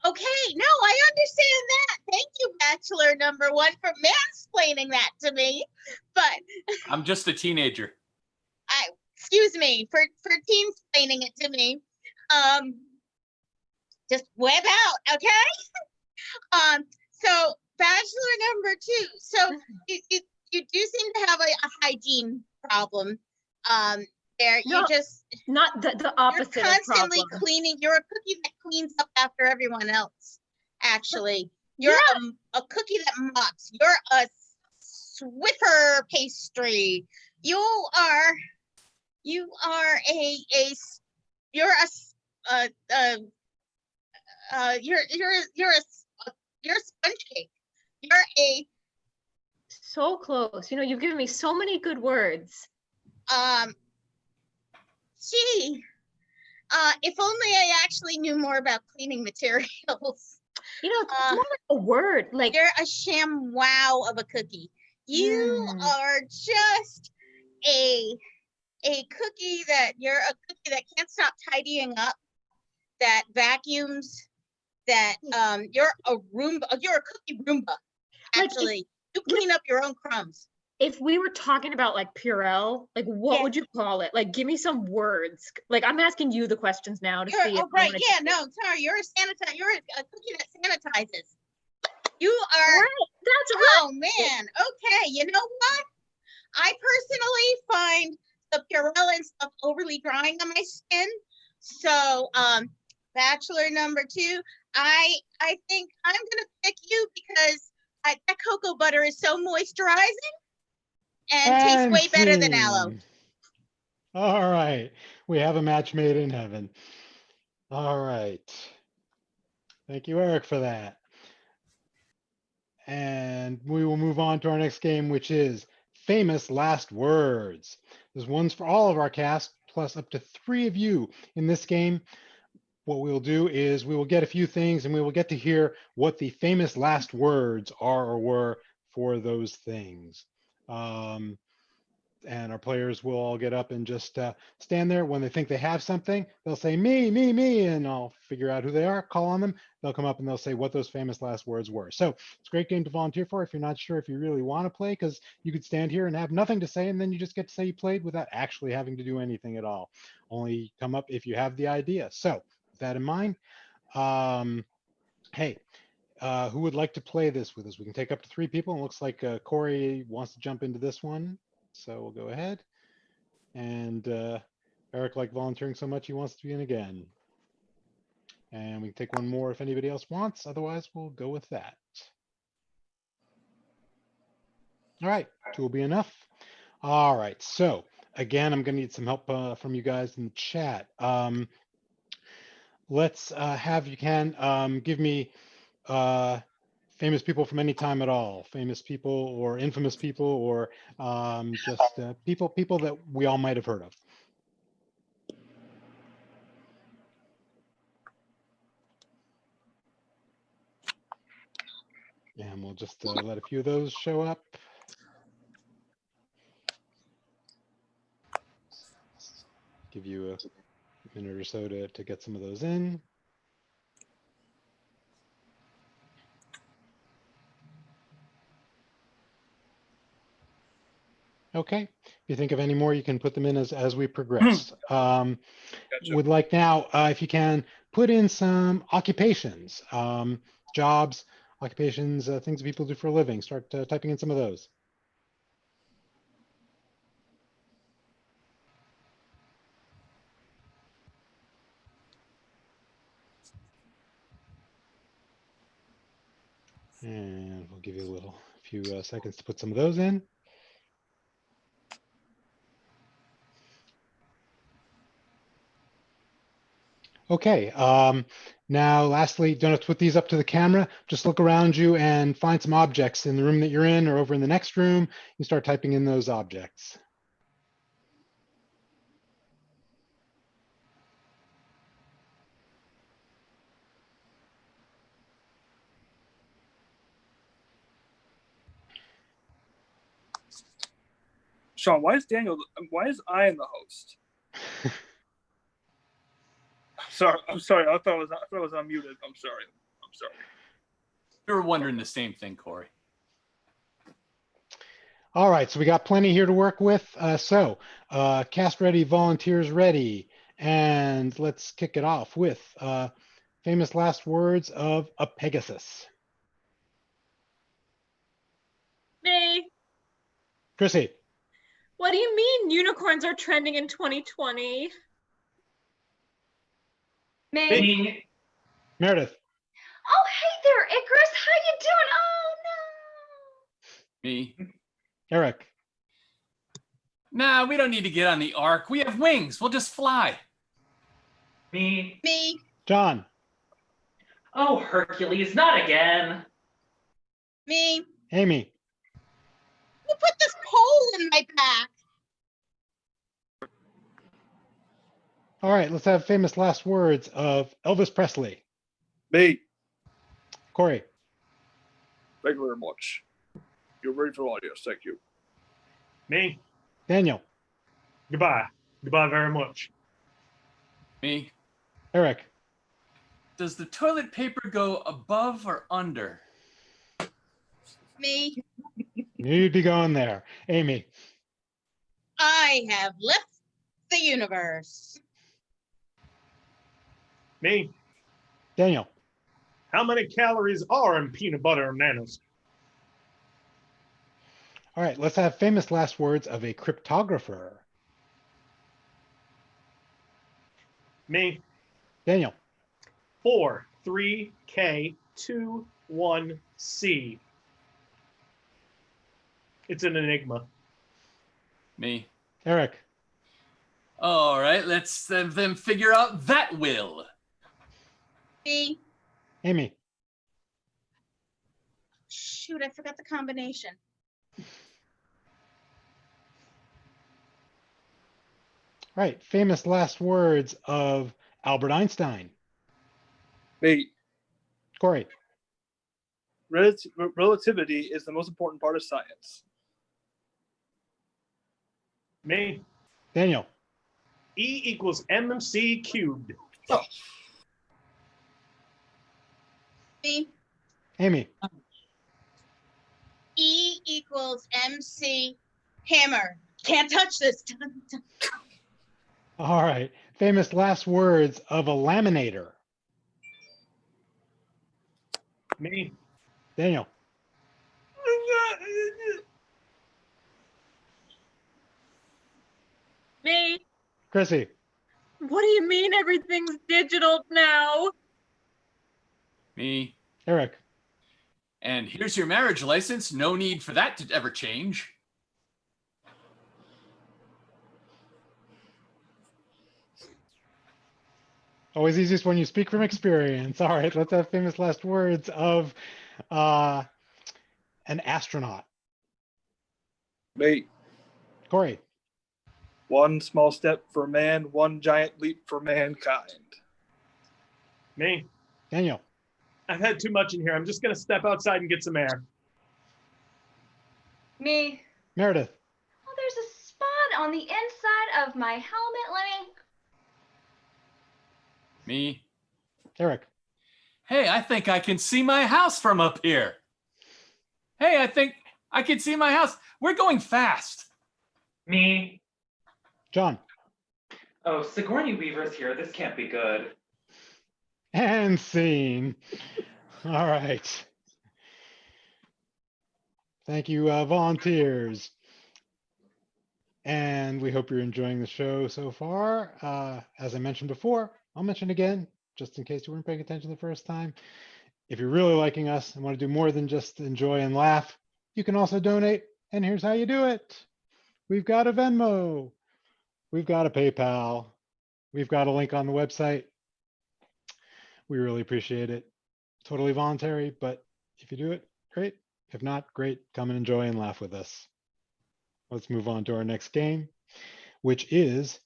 I: Okay, no, I understand that. Thank you, Bachelor number 1, for mansplaining that to me. But
K: I'm just a teenager.
I: Excuse me for teensplaining it to me. Just web out, okay? So Bachelor number 2. So you do seem to have a hygiene problem. There,
D: No,
I: you just
D: not the opposite.
I: You're constantly
D: of problem.
I: cleaning. You're a cookie that cleans up after everyone else. Actually, you're a cookie that mops. You're a Swiffer pastry. You're a sponge cake. You're a
D: so close. You know, you've given me so many good words.
I: Gee, if only I actually knew more about cleaning materials.
D: You know, it's more like a word. Like
I: you're a sham wow of a cookie. You are just a cookie that can't stop tidying up, that vacuums, that you're a Roomba. You're a cookie Roomba. Actually, you clean up your own crumbs.
D: If we were talking about like Purell, like what would you call it? Like, give me some words. Like, I'm asking you the questions now to see.
I: Right? Yeah, no, sorry. You're a sanitizer. You're a cookie that sanitizes. You are.
D: Right, that's right.
I: Oh man. Okay. You know what? I personally find the Purell and stuff overly drying on my skin. So, Bachelor number 2, I think I'm gonna pick you because that cocoa butter is so moisturizing. And tastes way better than aloe.
A: All right. We have a match made in heaven. All right. Thank you, Eric, for that. And we will move on to our next game, which is Famous Last Words. There's ones for all of our cast, plus up to 3 of you in this game. What we'll do is we will get a few things and we will get to hear what the famous last words are or were for those things. And our players will all get up and just stand there. When they think they have something, they'll say, me, me, me, and I'll figure out who they are, call on them. They'll come up and they'll say what those famous last words were. So it's a great game to volunteer for if you're not sure if you really want to play, because you could stand here and have nothing to say, and then you just get to say you played without actually having to do anything at all. Only come up if you have the idea. So with that in mind, hey, who would like to play this with us? We can take up to 3 people. It looks like Corey wants to jump into this one. So we'll go ahead. And Eric liked volunteering so much he wants to be in again. And we can take one more if anybody else wants. Otherwise, we'll go with that. All right, 2 will be enough. All right, so again, I'm going to need some help from you guys in the chat. Let's have you can give me famous people from any time at all, famous people or infamous people or just people that we all might have heard of. And we'll just let a few of those show up. Give you a minute or so to get some of those in. Okay, if you think of any more, you can put them in as we progress.
J: Gotcha.
A: Would like now, if you can, put in some occupations, jobs, occupations, things that people do for a living. Start typing in some of those. And we'll give you a few seconds to put some of those in. Okay, Now, lastly, don't have to put these up to the camera. Just look around you and find some objects in the room that you're in or over in the next room. You start typing in those objects.
J: Sean, why is I in the host? I'm sorry. I thought I was unmuted. I'm sorry.
K: We were wondering the same thing, Corey.
A: All right, so we got plenty here to work with. Cast ready, volunteers ready. And let's kick it off with famous last words of a Pegasus.
D: Me.
A: Chrissy.
D: What do you mean unicorns are trending in 2020?
G: Me.
A: Meredith.
G: Oh, hey there, Icarus. How you doing? Oh,
K: Me.
A: Eric.
K: Nah, we don't need to get on the ark. We have wings. We'll just fly.
E: Me.
A: John.
E: Oh, Hercules, not again.
I: Me.
A: Amy.
I: Who put this pole in my back?
A: All right, let's have famous last words of Elvis Presley.
J: Me.
A: Corey.
J: Thank you very much. You're ready for audience. Thank you.
H: Me.
A: Daniel.
H: Goodbye. Goodbye very much.
K: Me.
A: Eric.
K: Does the toilet paper go above or under?
I: Me.
A: You'd be going there. Amy.
I: I have left the universe.
H: Me.
A: Daniel.
H: How many calories are in peanut butter and mayonnaise?
A: All right, let's have famous last words of a cryptographer.
H: Me.
A: Daniel.
H: 43K21C. It's an enigma.
K: Me.
A: Eric.
K: All right, let's have them figure out that will.
I: Me.
A: Amy.
I: Shoot, I forgot the combination.
A: All right, famous last words of Albert Einstein.
J: Me.
A: Corey.
J: Relativity is the most important part of science.
H: Me.
A: Daniel.
H: E equals MC cubed.
J: Oh.
I: Me.
A: Amy.
I: E equals MC hammer. Can't touch this.
A: All right, famous last words of a laminator.
H: Me.
A: Daniel.
D: Me.
A: Chrissy.
D: What do you mean everything's digital now?
K: Me.
A: Eric.
K: And here's your marriage license. No need for that to ever change.
A: Always easiest when you speak from experience. All right, let's have famous last words of an astronaut.
J: Me.
A: Corey.
J: One small step for man, one giant leap for mankind.
H: Me.
A: Daniel.
H: I've had too much in here. I'm just going to step outside and get some air.
G: Me.
A: Meredith.
G: Oh, there's a spot on the inside of my helmet.
K: Me.
A: Eric.
K: Hey, I think I can see my house from up here. Hey, I think I can see my house. We're going fast.
E: Me.
A: John.
E: Oh, Sigourney Weaver's here. This can't be good.
A: And scene. All right. Thank you, volunteers. And we hope you're enjoying the show so far. As I mentioned before, I'll mention again, just in case you weren't paying attention the first time. If you're really liking us and want to do more than just enjoy and laugh, you can also donate. And here's how you do it. We've got a Venmo. We've got a PayPal. We've got a link on the website. We really appreciate it. Totally voluntary, but if you do it, great. If not, great. Come and enjoy and laugh with us. Let's move on to our next game, which is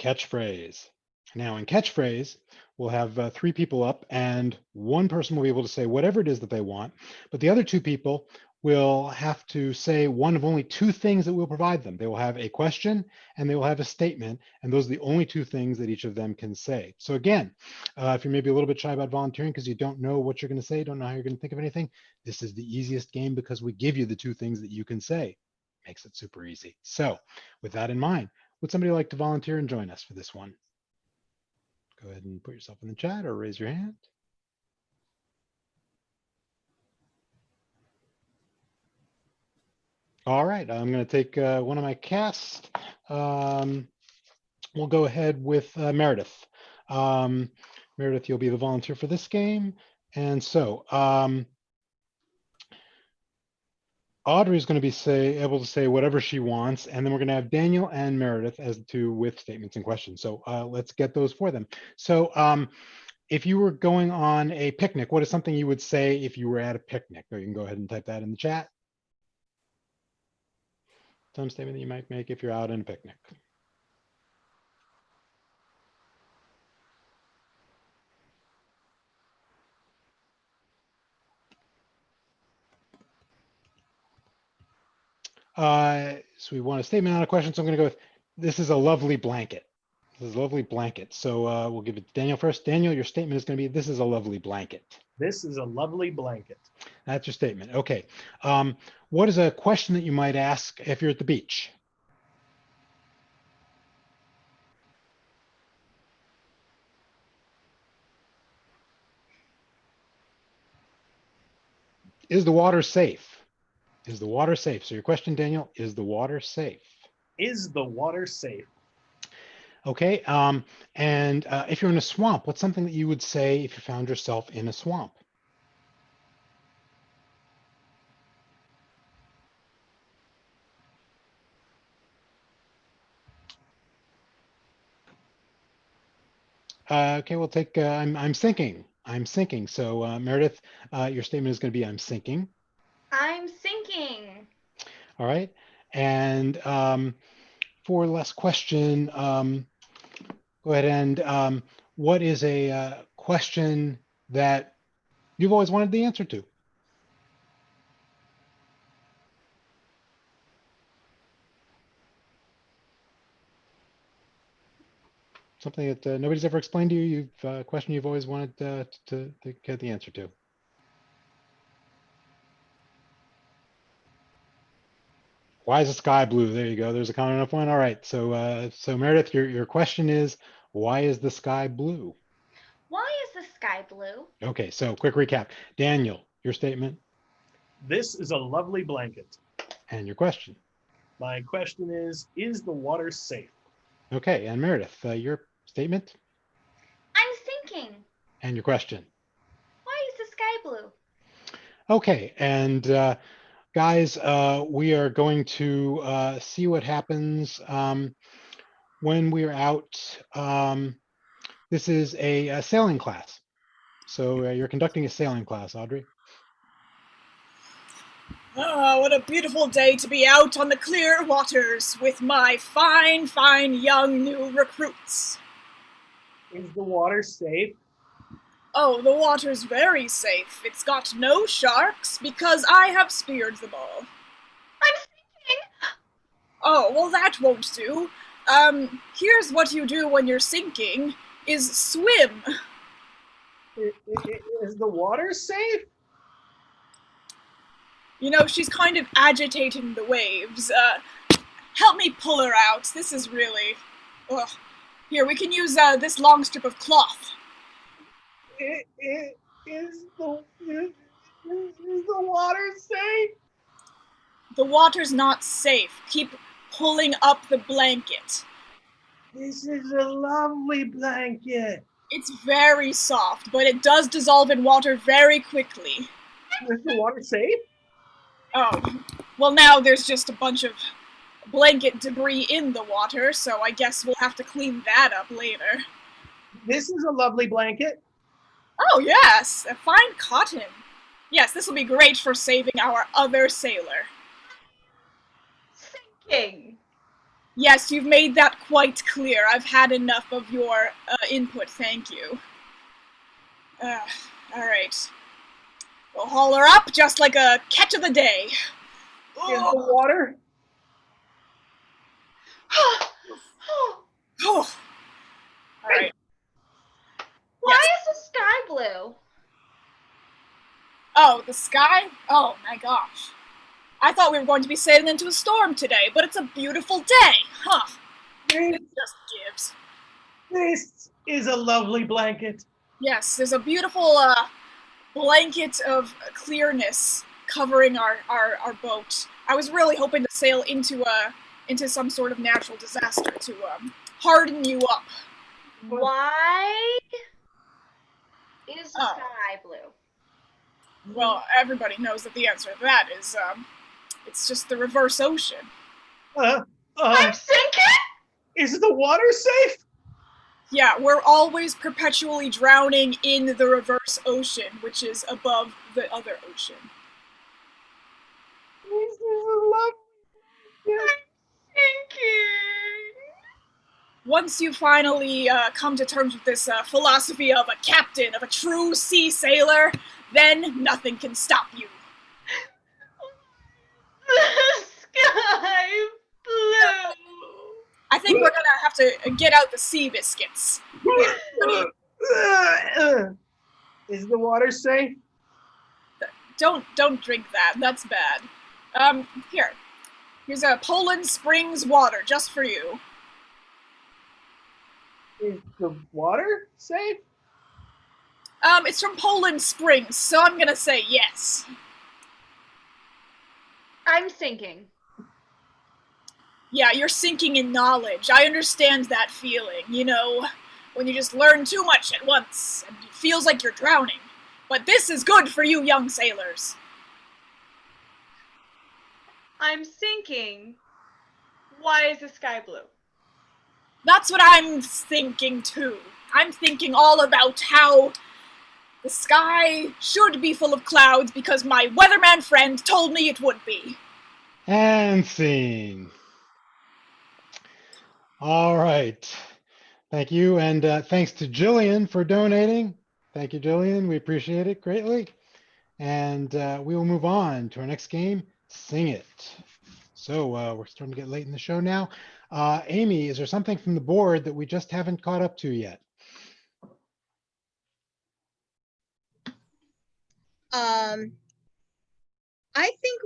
A: Catchphrase. Now in Catchphrase, we'll have 3 people up and one person will be able to say whatever it is that they want, but the other 2 people will have to say one of only 2 things that we'll provide them. They will have a question and they will have a statement, and those are the only 2 things that each of them can say. So again, if you're maybe a little bit shy about volunteering because you don't know what you're going to say, don't know how you're going to think of anything, this is the easiest game because we give you the 2 things that you can say. Makes it super easy. So with that in mind, would somebody like to volunteer and join us for this one? Go ahead and put yourself in the chat or raise your hand. All right, I'm going to take one of my casts. We'll go ahead with Meredith. Meredith, you'll be the volunteer for this game. And so Audrey is going to be able to say whatever she wants, and then we're going to have Daniel and Meredith as the 2 with statements and questions. So let's get those for them. So if you were going on a picnic, what is something you would say if you were at a picnic? Or you can go ahead and type that in the chat. Some statement that you might make if you're out on a picnic. So we want a statement on a question. So I'm going to go with, this is a lovely blanket. This is a lovely blanket. So we'll give it to Daniel first. Daniel, your statement is going to be, this is a lovely blanket.
H: This is a lovely blanket.
A: That's your statement. Okay. What is a question that you might ask if you're at the beach? Is the water safe? Is the water safe? So your question, Daniel, is the water safe?
H: Is the water safe?
A: Okay. And if you're in a swamp, what's something that you would say if you found yourself in a swamp? Okay, we'll take, I'm sinking. I'm sinking. So Meredith, your statement is going to be, I'm sinking.
G: I'm sinking.
A: All right. And for last question, go ahead and what is a question that you've always wanted the answer to? Something that nobody's ever explained to you, you've a question you've always wanted to get the answer to. Why is the sky blue? There you go. There's a common enough one. All right. So so Meredith, your question is, why is the sky blue?
G: Why is the sky blue?
A: Okay. So quick recap. Daniel, your statement.
H: This is a lovely blanket.
A: And your question.
H: My question is the water safe?
A: Okay. And Meredith, your statement.
G: I'm sinking.
A: And your question.
G: Why is the sky blue?
A: Okay. And guys, we are going to see what happens when we're out. This is a sailing class. So you're conducting a sailing class, Audrey.
B: Oh, what a beautiful day to be out on the clear waters with my fine, fine young new recruits.
H: Is the water safe?
B: Oh, the water's very safe. It's got no sharks because I have speared them all.
G: I'm sinking.
B: Oh, well that won't do. Here's what you do when you're sinking, is swim.
H: Is the water safe?
B: You know, she's kind of agitating the waves. Help me pull her out. This is really... Ugh. Here, we can use this long strip of cloth.
H: Is the water safe?
B: The water's not safe. Keep pulling up the blanket.
H: This is a lovely blanket.
B: It's very soft, but it does dissolve in water very quickly.
H: Is the water safe?
B: Oh, well now there's just a bunch of blanket debris in the water, so I guess we'll have to clean that up later.
H: This is a lovely blanket.
B: Oh, yes, a fine cotton. Yes, this will be great for saving our other sailor.
G: Sinking.
B: Yes, you've made that quite clear. I've had enough of your input, thank you. Alright. We'll haul her up just like a catch of the day.
H: Is the water?
B: Alright.
G: Why is the sky blue?
B: Oh, the sky? Oh my gosh. I thought we were going to be sailing into a storm today, but it's a beautiful day, huh? It just gives.
H: This is a lovely blanket.
B: Yes, there's a beautiful blanket of clearness covering our boat. I was really hoping to sail into some sort of natural disaster to harden you up.
G: Why is the sky blue?
B: Well, everybody knows that the answer to that is it's just the reverse ocean.
G: I'm sinking?
H: Is the water safe?
B: Yeah, we're always perpetually drowning in the reverse ocean, which is above the other ocean.
H: This is a lovely.
G: I'm sinking.
B: Once you finally come to terms with this philosophy of a captain, of a true sea sailor, then nothing can stop you.
G: The sky blue.
B: I think we're gonna have to get out the sea biscuits.
H: Is the water safe?
B: Don't drink that. That's bad. Here's a Poland Springs water just for you.
H: Is the water safe?
B: It's from Poland Springs, so I'm gonna say yes.
G: I'm sinking.
B: Yeah, you're sinking in knowledge. I understand that feeling, you know, when you just learn too much at once, and it feels like you're drowning. But this is good for you young sailors.
G: I'm sinking. Why is the sky blue?
B: That's what I'm thinking too. I'm thinking all about how the sky should be full of clouds because my weatherman friend told me it would be.
A: And scene. All right. Thank you. And thanks to Jillian for donating. Thank you, Jillian. We appreciate it greatly. And we will move on to our next game, Sing It. So we're starting to get late in the show now. Amy, is there something from the board that we just haven't caught up to yet?
I: I think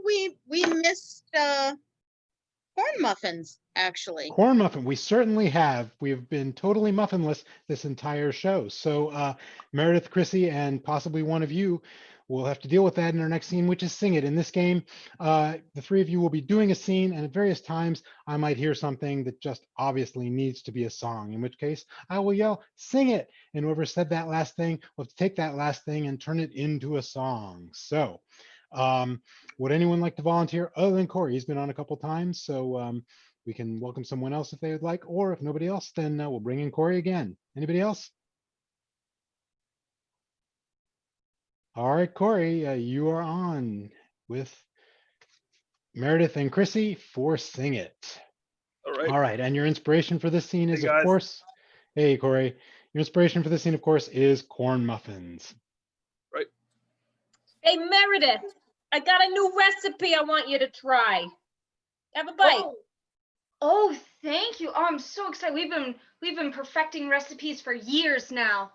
I: we missed corn muffins, actually.
A: Corn muffin, we certainly have. We've been totally muffinless this entire show. So Meredith, Chrissy, and possibly one of you will have to deal with that in our next scene, which is Sing It. In this game, the three of you will be doing a scene, and at various times, I might hear something that just obviously needs to be a song, in which case I will yell, sing it. And whoever said that last thing will have to take that last thing and turn it into a song. So would anyone like to volunteer other than Corey? He's been on a couple times, so we can welcome someone else if they would like, or if nobody else, then we'll bring in Corey again. Anybody else? All right, Corey, you are on with Meredith and Chrissy for Sing It. All right, and your inspiration for this scene is, of course, hey, Corey, your inspiration for this scene, of course, is corn muffins.
J: Right.
D: Hey, Meredith, I got a new recipe I want you to try. Have a bite.
G: Oh, thank you. Oh, I'm so excited. We've been perfecting recipes for years now.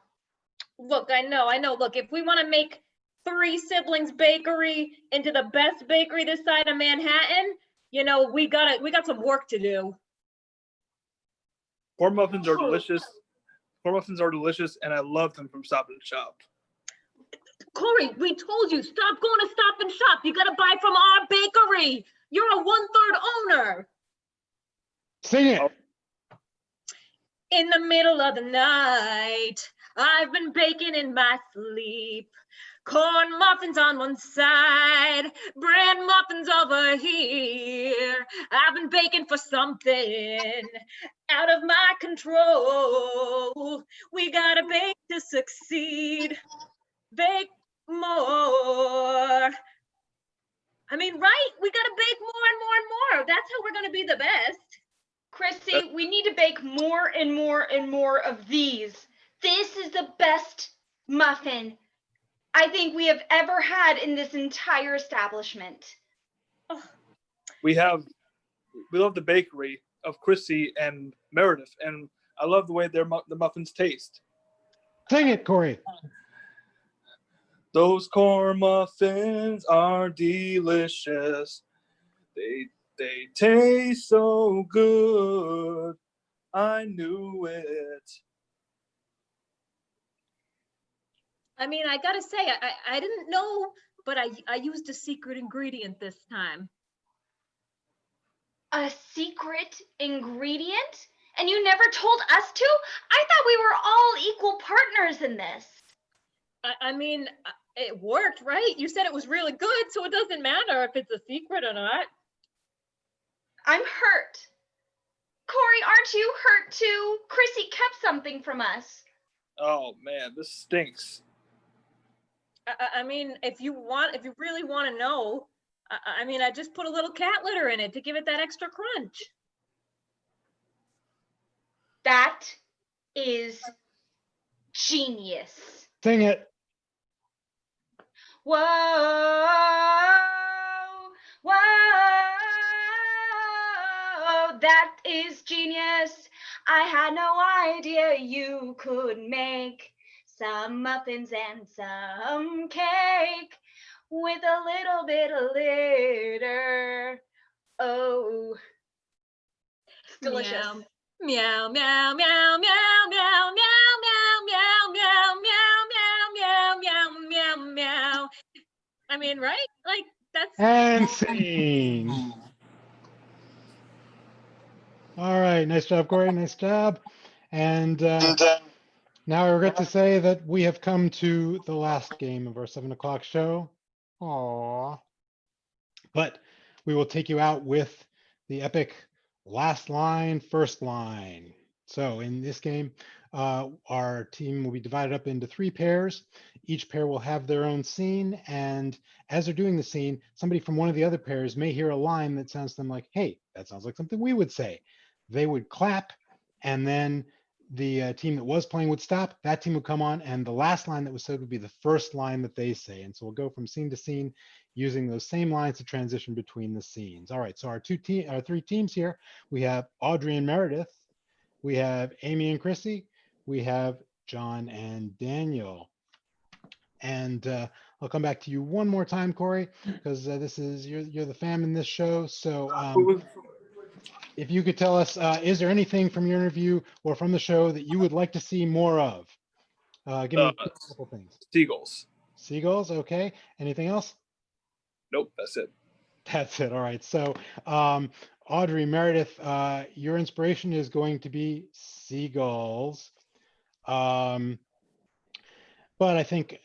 D: Look, I know. Look, if we want to make Three Siblings Bakery into the best bakery this side of Manhattan, you know, we got some work to do.
J: Corn muffins are delicious. Corn muffins are delicious, and I love them from Stop and Shop.
D: Corey, we told you, stop going to Stop and Shop. You got to buy from our bakery. You're a 1/3 owner.
A: Sing it.
D: In the middle of the night, I've been baking in my sleep. Corn muffins on one side, bread muffins over here. I've been baking for something out of my control. We gotta bake to succeed. Bake more. I mean, right? We gotta bake more and more and more. That's how we're gonna be the best.
G: Chrissy, we need to bake more and more and more of these. This is the best muffin I think we have ever had in this entire establishment.
J: We love the bakery of Chrissy and Meredith, and I love the way the muffins taste.
A: Sing it, Corey.
J: Those corn muffins are delicious. They taste so good. I knew it.
D: I mean, I gotta say, I didn't know, but I used a secret ingredient this time.
G: A secret ingredient? And you never told us to? I thought we were all equal partners in this.
D: I mean, it worked, right? You said it was really good, so it doesn't matter if it's a secret or not.
G: I'm hurt. Corey, aren't you hurt too? Chrissy kept something from us.
J: Oh man, this stinks.
D: I mean, if you really want to know, I mean, I just put a little cat litter in it to give it that extra crunch.
G: That is genius.
A: Sing it.
G: Whoa, whoa, that is genius. I had no idea you could make some muffins and some cake with a little bit of litter. Oh, it's delicious.
D: Meow, meow, meow, meow, meow, meow, meow, meow, meow, meow, meow, meow, meow, meow, meow. I mean, right? Like, that's...
A: And scene. All right, nice job, Corey, nice job. And now I regret to say that we have come to the last game of our 7 o'clock show. Aww. But we will take you out with the epic last line, first line. So in this game, our team will be divided up into 3 pairs. Each pair will have their own scene. And as they're doing the scene, somebody from one of the other pairs may hear a line that sounds to them like, hey, that sounds like something we would say. They would clap, and then the team that was playing would stop. That team would come on, and the last line that was said would be the first line that they say. And so we'll go from scene to scene using those same lines to transition between the scenes. All right, so our 3 teams here, we have Audrey and Meredith, we have Amy and Chrissy, we have John and Daniel. And I'll come back to you one more time, Corey, because this is you're the fam in this show. So if you could tell us, is there anything from your interview or from the show that you would like to see more of? Give me a couple things.
J: Seagulls.
A: Seagulls, okay. Anything else?
J: Nope, that's it.
A: That's it. All right. So Audrey, Meredith, your inspiration is going to be seagulls. But I think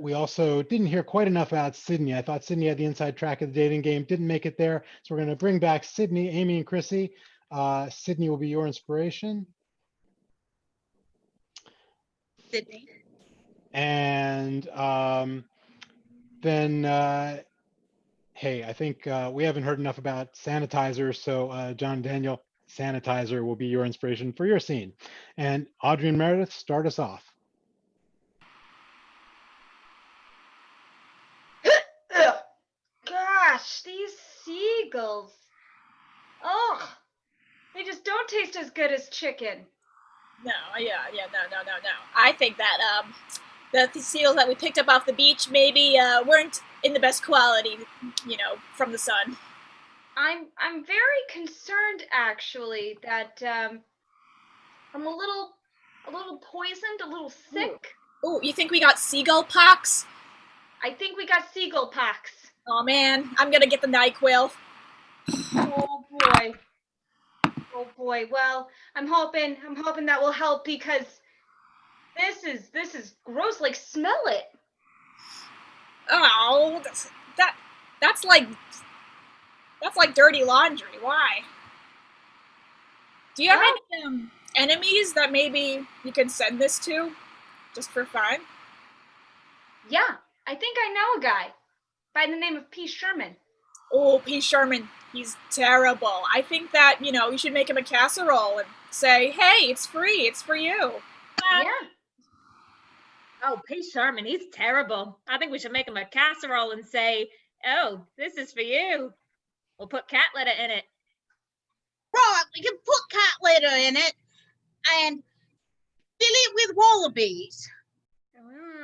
A: we also didn't hear quite enough about Sydney. I thought Sydney had the inside track of the dating game, didn't make it there. So we're going to bring back Sydney, Amy, and Chrissy. Sydney will be your inspiration.
I: Sydney.
A: And then, hey, I think we haven't heard enough about sanitizer. So John and Daniel, sanitizer will be your inspiration for your scene. And Audrey and Meredith, start us off.
G: Gosh, these seagulls. Oh, they just don't taste as good as chicken.
B: No. I think that the seals that we picked up off the beach maybe weren't in the best quality, from the sun.
G: I'm very concerned actually that I'm a little poisoned, a little sick.
B: Ooh, you think we got seagull pox?
G: I think we got seagull pox.
B: Oh man, I'm gonna get the NyQuil.
G: Oh boy. Well, I'm hoping that will help because this is gross. Like, smell it.
B: Oh, that's like dirty laundry. Why? Do you have any enemies that maybe you can send this to, just for fun?
G: Yeah, I think I know a guy by the name of P. Sherman.
B: Oh, P. Sherman, he's terrible. I think that, you should make him a casserole and say, hey, it's free, it's for you.
G: Yeah.
D: Oh, P. Sherman, he's terrible. I think we should make him a casserole and say, oh, this is for you. We'll put cat litter in it.
I: Right, we can put cat litter in it and fill it with wallabies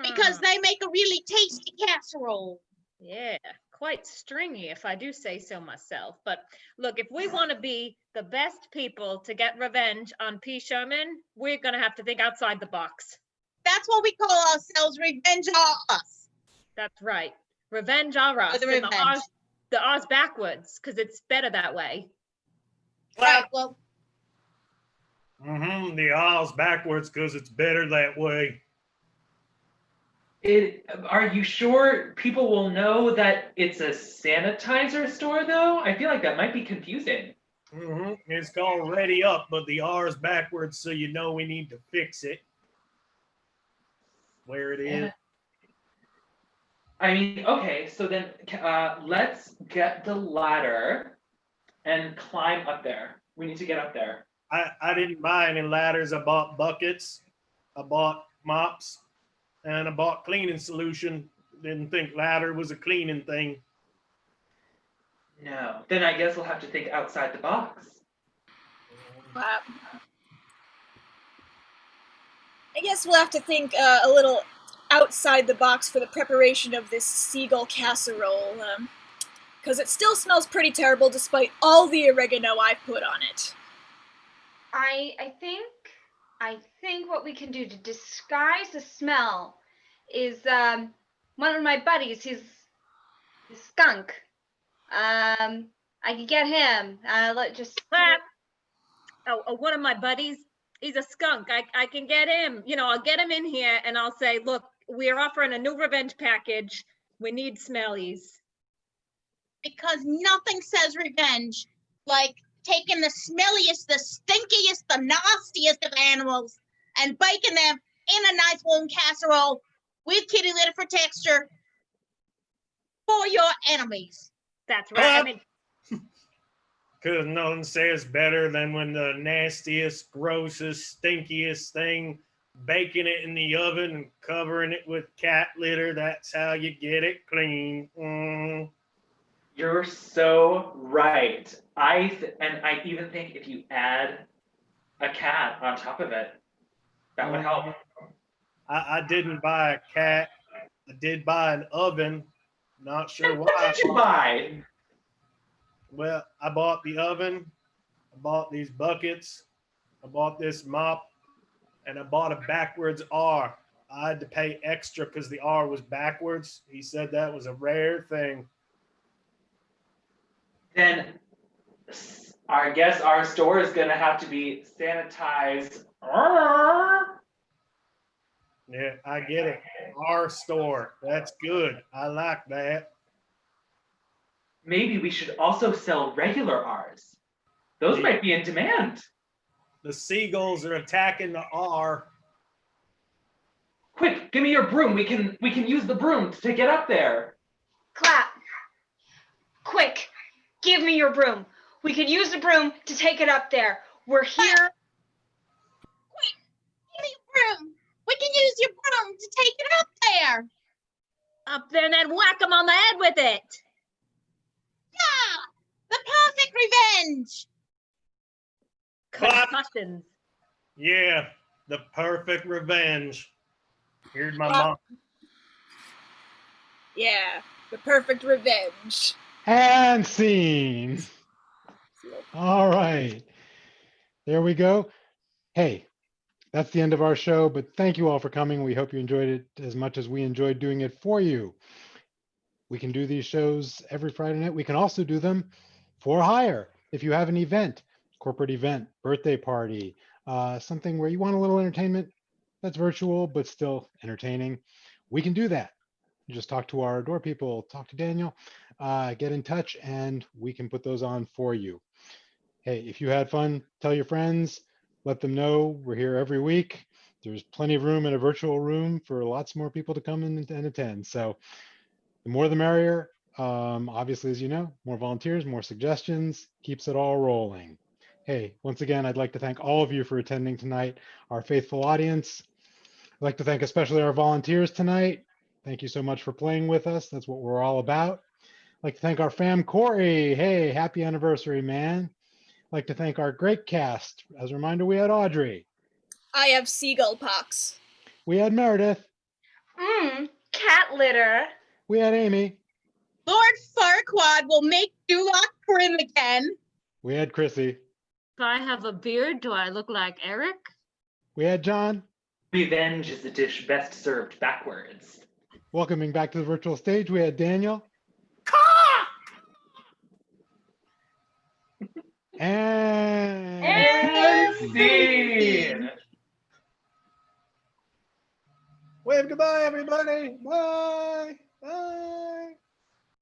I: because they make a really tasty casserole.
D: Yeah, quite stringy if I do say so myself. But look, if we want to be the best people to get revenge on P. Sherman, we're going to have to think outside the box.
I: That's what we call ourselves, revenge are us.
D: That's right. Revenge are us. The R's backwards, because it's better that way.
I: Right, well.
H: The R's backwards because it's better that way.
E: Are you sure people will know that it's a sanitizer store, though? I feel like that might be confusing.
H: It's called Ready Up, but the R's backwards, so you know we need to fix it. Where it is.
E: I mean, okay, so then let's get the ladder and climb up there. We need to get up there.
H: I didn't buy any ladders. I bought buckets. I bought mops. And I bought cleaning solution. Didn't think ladder was a cleaning thing.
E: No. Then I guess we'll have to think outside the box.
B: I guess we'll have to think a little outside the box for the preparation of this seagull casserole, because it still smells pretty terrible despite all the oregano I've put on it.
G: I think what we can do to disguise the smell is one of my buddies. He's a skunk. I can get him.
D: One of my buddies. He's a skunk. I can get him. I'll get him in here and I'll say, look, we're offering a new revenge package. We need smellies.
I: Because nothing says revenge like taking the smelliest, the stinkiest, the nastiest of animals and baking them in a nice warm casserole with kitty litter for texture for your enemies.
D: That's right.
H: Because nothing says better than when the nastiest, grossest, stinkiest thing, baking it in the oven and covering it with cat litter. That's how you get it clean.
E: You're so right. I even think if you add a cat on top of it, that would help.
H: I didn't buy a cat. I did buy an oven. Not sure why.
E: What did you buy?
H: Well, I bought the oven. I bought these buckets. I bought this mop. And I bought a backwards R. I had to pay extra because the R was backwards. He said that was a rare thing.
E: Then I guess our store is going to have to be sanitized.
H: Yeah, I get it. Our store. That's good. I like that.
E: Maybe we should also sell regular R's. Those might be in demand.
H: The seagulls are attacking the R.
E: Quick, give me your broom. We can use the broom to get up there.
G: Clap. Quick, give me your broom. We could use the broom to take it up there. We're here.
I: Quick, give me your broom. We can use your broom to take it up there.
D: Up there and then whack them on the head with it.
I: Yeah, the perfect revenge.
D: Concussions.
H: Yeah, the perfect revenge. Here's my mom.
B: Yeah, the perfect revenge.
A: And scene. All right. There we go. Hey, that's the end of our show, but thank you all for coming. We hope you enjoyed it as much as we enjoyed doing it for you. We can do these shows every Friday night. We can also do them for hire. If you have an event, corporate event, birthday party, something where you want a little entertainment that's virtual but still entertaining, we can do that. You just talk to our door people, talk to Daniel, get in touch, and we can put those on for you. Hey, if you had fun, tell your friends, let them know we're here every week. There's plenty of room in a virtual room for lots more people to come in and attend. So the more the merrier. Obviously, as you know, more volunteers, more suggestions, keeps it all rolling. Hey, once again, I'd like to thank all of you for attending tonight, our faithful audience. I'd like to thank especially our volunteers tonight. Thank you so much for playing with us. That's what we're all about. I'd like to thank our fam, Corey. Hey, happy anniversary, man. I'd like to thank our great cast. As a reminder, we had Audrey.
B: I have seagull pox.
A: We had Meredith.
G: Cat litter.
A: We had Amy.
I: Lord Farquaad will make Duloc prim again.
A: We had Chrissy.
D: If I have a beard, do I look like Eric?
A: We had John.
E: Revenge is a dish best served backwards.
A: Welcoming back to the virtual stage, we had Daniel.
E: And scene.
H: Wave goodbye, everybody. Bye. Bye.